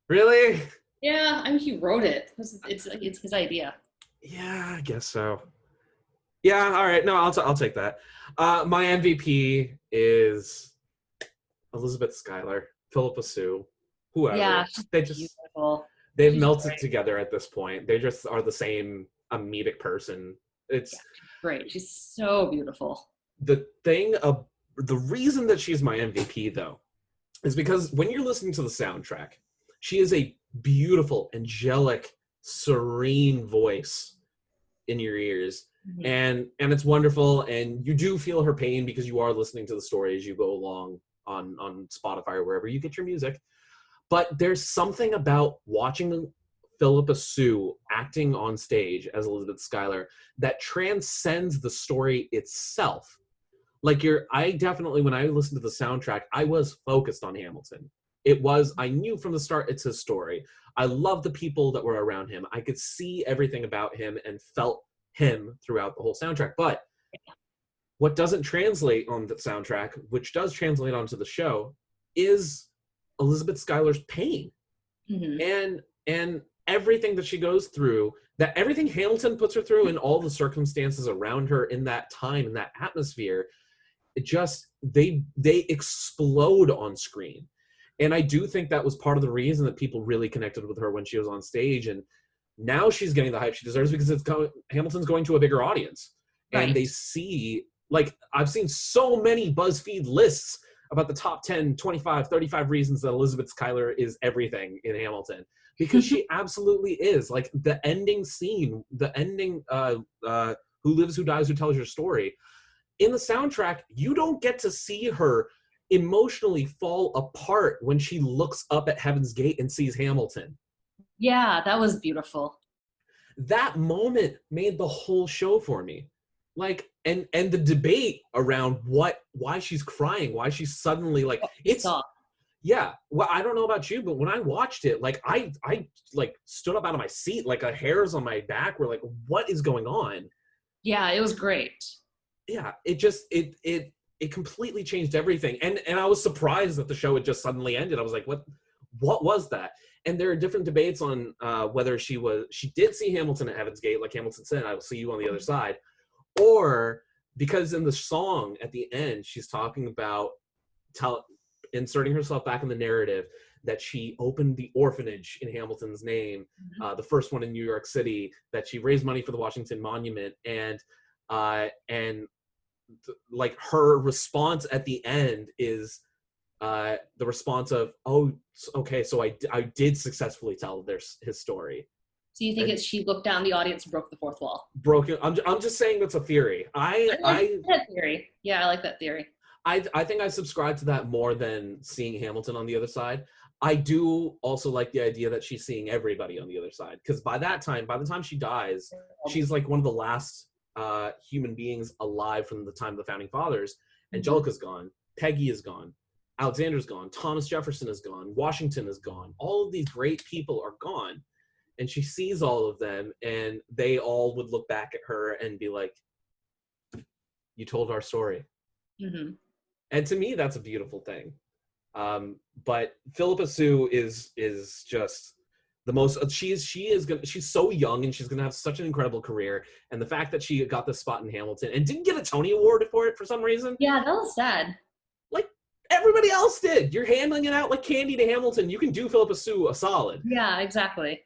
Really? Yeah, I mean, he wrote it. It's his idea. Yeah, I guess so. Yeah, all right. No, I'll take that. My MVP is Elizabeth Schuyler, Philippa Sue, whoever. Yeah, they've melted together at this point. They just are the same comedic person. It's great. She's so beautiful. The reason that she's my MVP though is because when you're listening to the soundtrack, she is a beautiful, angelic, serene voice in your ears. Mm-hmm. And it's wonderful, and you do feel her pain because you are listening to the story as you go along on Spotify or wherever you get your music. But there's something about watching Philippa Sue acting on stage as Elizabeth Schuyler that transcends the story itself. Like I definitely, when I listened to the soundtrack, I was focused on Hamilton. I knew from the start it's his story. I loved the people that were around him. I could see everything about him and felt him throughout the whole soundtrack. But what doesn't translate on the soundtrack, which does translate onto the show, is Elizabeth Schuyler's pain. And everything that she goes through, that everything Hamilton puts her through and all the circumstances around her in that time, in that atmosphere, it just, they explode on screen. And I do think that was part of the reason that people really connected with her when she was on stage. And now she's getting the hype she deserves because Hamilton's going to a bigger audience. Right. And they see, like, I've seen so many BuzzFeed lists about the top 10, 25, 35 reasons that Elizabeth Schuyler is everything in Hamilton. Because she absolutely is. Like, the ending scene, the ending, Who Lives, Who Dies, Who Tells Your Story, in the soundtrack, you don't get to see her emotionally fall apart when she looks up at Heaven's Gate and sees Hamilton. Yeah, that was beautiful. That moment made the whole show for me. Like, and the debate around why she's crying, why she's suddenly like, it's, yeah. Well, I don't know about you, but when I watched it, like, I like stood up out of my seat, like a hairs on my back were like, what is going on? Yeah, it was great. Yeah, it just, it completely changed everything. And I was surprised that the show had just suddenly ended. I was like, what was that? And there are different debates on whether she did see Hamilton at Heaven's Gate, like Hamilton said, I will see you on the other side. Or because in the song at the end, she's talking about inserting herself back in the narrative that she opened the orphanage in Hamilton's name, the first one in New York City, that she raised money for the Washington Monument, and like her response at the end is the response of, oh, okay, so I did successfully tell his story. So you think she looked down the audience and broke the fourth wall? Broken. I'm just saying that's a theory. I like that theory. Yeah, I like that theory. I think I subscribe to that more than seeing Hamilton on the other side. I do also like the idea that she's seeing everybody on the other side, because by the time she dies, she's like one of the last human beings alive from the time of the Founding Fathers. Angelica's gone. Peggy is gone. Alexander's gone. Thomas Jefferson is gone. Washington is gone. All of these great people are gone. And she sees all of them, and they all would look back at her and be like, you told our story. And to me, that's a beautiful thing. But Philippa Sue is just the most, she's so young, and she's going to have such an incredible career. And the fact that she got this spot in Hamilton and didn't get a Tony Award for it for some reason. Yeah, that was sad. Like, everybody else did. You're handing it out like candy to Hamilton. You can do Philippa Sue a solid. Yeah, exactly.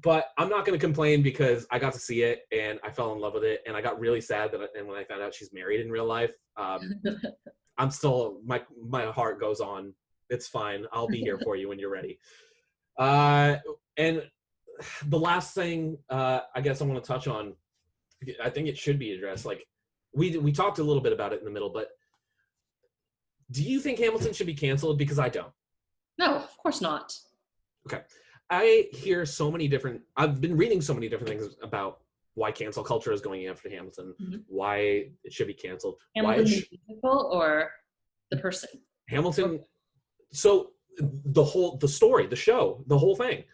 But I'm not going to complain because I got to see it and I fell in love with it. And I got really sad and when I found out she's married in real life, I'm still, my heart goes on. It's fine. I'll be here for you when you're ready. And the last thing I guess I want to touch on, I think it should be addressed. Like, we talked a little bit about it in the middle, but do you think Hamilton should be canceled? Because I don't. No, of course not. Okay. I hear I've been reading so many different things about why cancel culture is going after Hamilton, why it should be canceled. Hamilton the musical or the person? Hamilton. So the story, the show, the whole thing.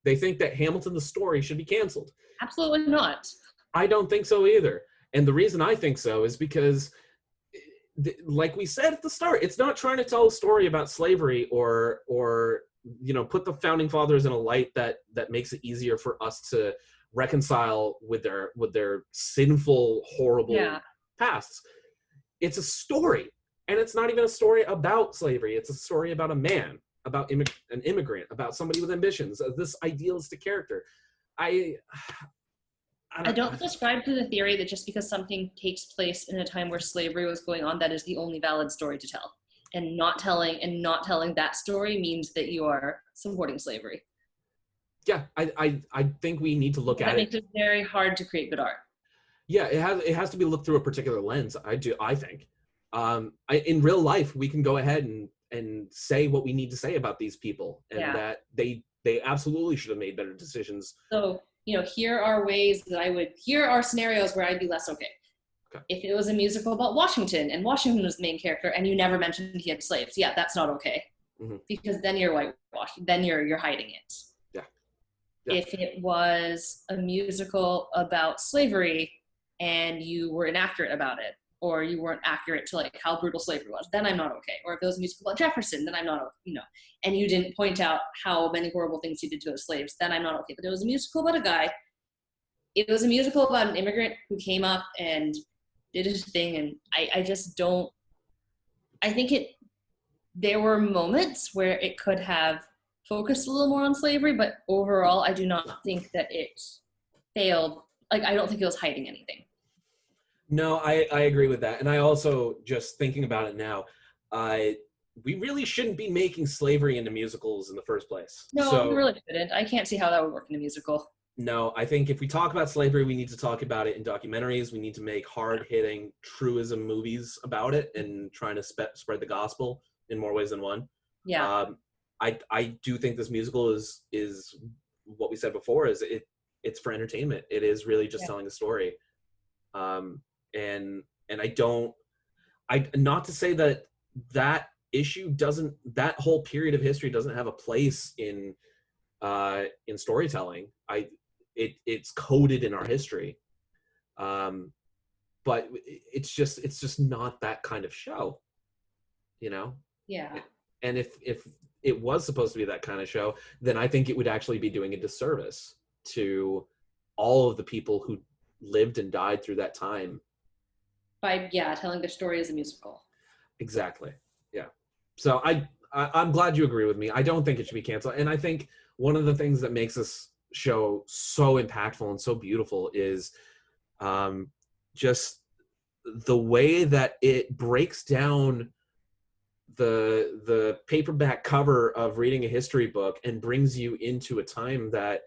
They think that Hamilton the story should be canceled. Absolutely not. I don't think so either. And the reason I think so is because, like we said at the start, it's not trying to tell a story about slavery or put the Founding Fathers in a light that makes it easier for us to reconcile with their sinful, horrible pasts. It's a story, and it's not even a story about slavery. It's a story about a man, about an immigrant, about somebody with ambitions, this idealistic character. I don't subscribe to the theory that just because something takes place in a time where slavery was going on, that is the only valid story to tell. And not telling that story means that you are supporting slavery. Yeah, I think we need to look at it. That makes it very hard to create good art. Yeah, it has to be looked through a particular lens. I think. In real life, we can go ahead and say what we need to say about these people, and that they absolutely should have made better decisions. So, here are scenarios where I'd be less okay. If it was a musical about Washington and Washington was the main character and you never mentioned he had slaves, that's not okay. Mm-hmm. because then you're whitewashing, then you're hiding it. Yeah. Yeah. If it was a musical about slavery and you were inaccurate about it, or you weren't accurate to like how brutal slavery was, then I'm not okay. Or if it was a musical about Jefferson, then I'm not, and you didn't point out how many horrible things he did to his slaves, then I'm not okay. But it was a musical about a guy. It was a musical about an immigrant who came up and did his thing, and I just don't. I think there were moments where it could have focused a little more on slavery, but overall, I do not think that it failed. Like, I don't think it was hiding anything. No, I agree with that. And I also, just thinking about it now, we really shouldn't be making slavery into musicals in the first place. No, we really shouldn't. I can't see how that would work in a musical. No, I think if we talk about slavery, we need to talk about it in documentaries. We need to make hard-hitting truism movies about it and trying to spread the gospel in more ways than one. Yeah. I do think this musical is what we said before, is it's for entertainment. It is really just telling a story. And not to say that issue that whole period of history doesn't have a place in storytelling. It's coded in our history. But it's just not that kind of show, Yeah. And if it was supposed to be that kind of show, then I think it would actually be doing a disservice to all of the people who lived and died through that time. By telling their story as a musical. Exactly. Yeah. So I'm glad you agree with me. I don't think it should be canceled. And I think one of the things that makes this show so impactful and so beautiful is just the way that it breaks down the paperback cover of reading a history book and brings you into a time that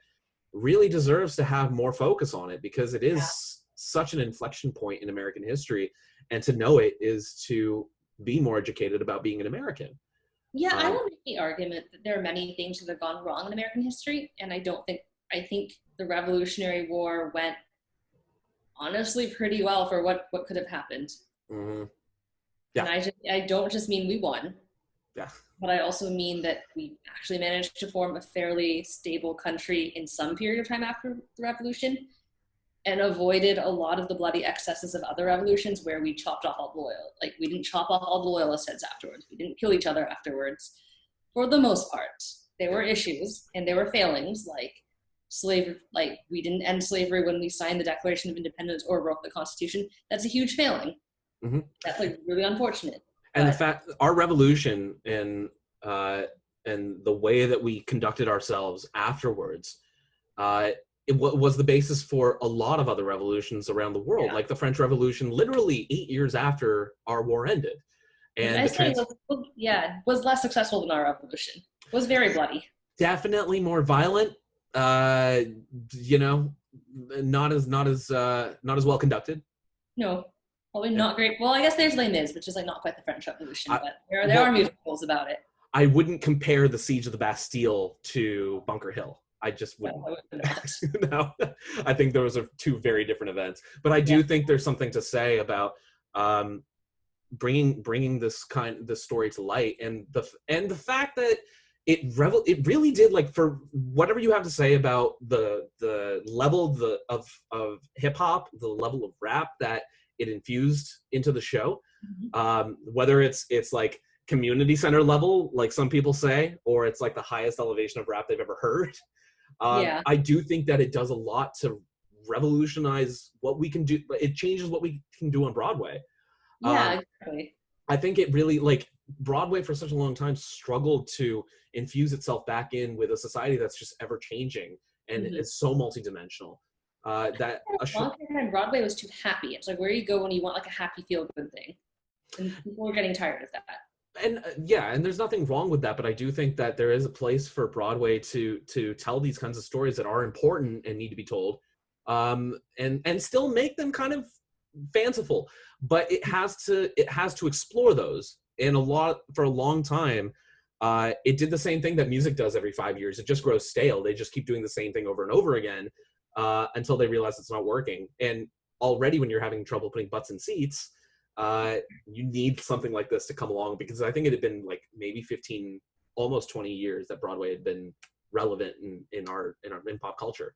really deserves to have more focus on it, because it is such an inflection point in American history, and to know it is to be more educated about being an American. Yeah, I don't make the argument that there are many things that have gone wrong in American history, and I think the Revolutionary War went honestly pretty well for what could have happened. Mm-hmm. Yeah. And I don't just mean we won. Yeah. But I also mean that we actually managed to form a fairly stable country in some period of time after the revolution, and avoided a lot of the bloody excesses of other revolutions where we chopped off all the loyal. Like, we didn't chop off all the loyalist heads afterwards. We didn't kill each other afterwards. For the most part, there were issues and there were failings, like slavery. Like, we didn't end slavery when we signed the Declaration of Independence or wrote the Constitution. That's a huge failing. Mm-hmm. That's like really unfortunate. And the fact, our revolution and the way that we conducted ourselves afterwards, it was the basis for a lot of other revolutions around the world, like the French Revolution, literally 8 years after our war ended. And was less successful than our revolution. It was very bloody. Definitely more violent. Not as well conducted. No. Probably not great. Well, I guess there's Les Mis, which is like not quite the French Revolution, but there are musicals about it. I wouldn't compare the Siege of the Bastille to Bunker Hill. I just wouldn't. No, I think those are two very different events. But I do think there's something to say about bringing this story to light, and the fact that it really did, like, for whatever you have to say about the level of hip hop, the level of rap that it infused into the show, whether it's like community center level, like some people say, or it's like the highest elevation of rap they've ever heard. I do think that it does a lot to revolutionize what we can do. It changes what we can do on Broadway. Exactly. I think it really, like, Broadway for such a long time struggled to infuse itself back in with a society that's just ever changing, and it's so multidimensional. That a long time Broadway was too happy. It's like, where you go when you want like a happy feel good thing, and people are getting tired of that. And and there's nothing wrong with that, but I do think that there is a place for Broadway to tell these kinds of stories that are important and need to be told, and still make them kind of fanciful. But it has to explore those. And for a long time, it did the same thing that music does every 5 years. It just grows stale. They just keep doing the same thing over and over again. Until they realize it's not working. And already when you're having trouble putting butts in seats, you need something like this to come along, because I think it had been like maybe 15 almost 20 years that Broadway had been relevant in pop culture.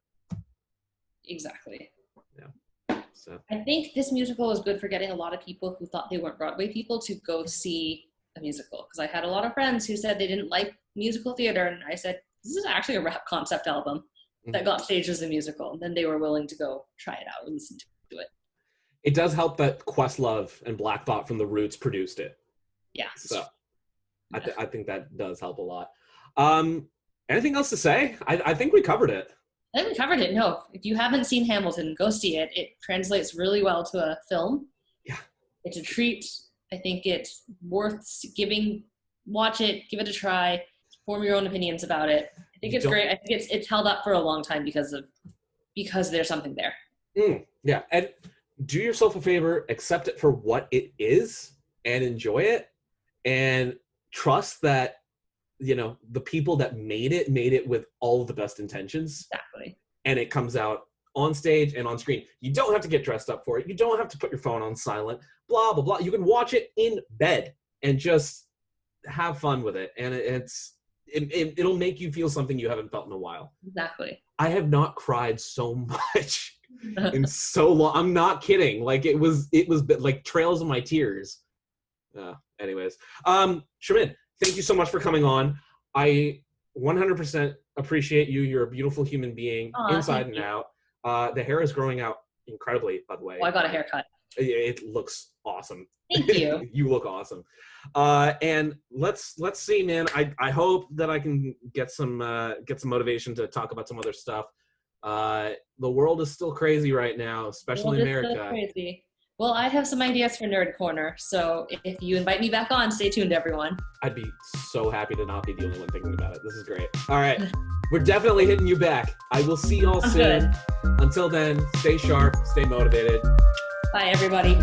Exactly. Yeah. So I think this musical is good for getting a lot of people who thought they weren't Broadway people to go see a musical. Because I had a lot of friends who said they didn't like musical theater, and I said, this is actually a rap concept album that got staged as a musical. And then they were willing to go try it out and listen to it. It does help that Questlove and Black Thought from The Roots produced it. Yeah. So I think that does help a lot. Anything else to say? I think we covered it. I think we covered it. No, if you haven't seen Hamilton, go see it. It translates really well to a film. Yeah. It's a treat. I think it's worth giving. Watch it, give it a try, form your own opinions about it. I think it's great. I think it's held up for a long time because there's something there. Yeah, and do yourself a favor, accept it for what it is and enjoy it, and trust that, you know, the people that made it with all of the best intentions. Exactly. And it comes out on stage and on screen. You don't have to get dressed up for it. You don't have to put your phone on silent, blah, blah, blah. You can watch it in bed and just have fun with it. And it'll make you feel something you haven't felt in a while. Exactly. I have not cried so much in so long. I'm not kidding. Like it was like trails of my tears. Anyways, Sher-min, thank you so much for coming on. I 100% appreciate you. You're a beautiful human being, inside and out. The hair is growing out incredibly, by the way. Oh, I got a haircut. It looks awesome. Thank you. You look awesome. And let's see, man. I hope that I can get some motivation to talk about some other stuff. The world is still crazy right now, especially in America. Still crazy. Well, I have some ideas for Nerd Corner, so if you invite me back on, stay tuned, everyone. I'd be so happy to not be the only one thinking about it. This is great. All right. We're definitely hitting you back. I will see y'all soon. Good. Until then, stay sharp, stay motivated. Bye, everybody.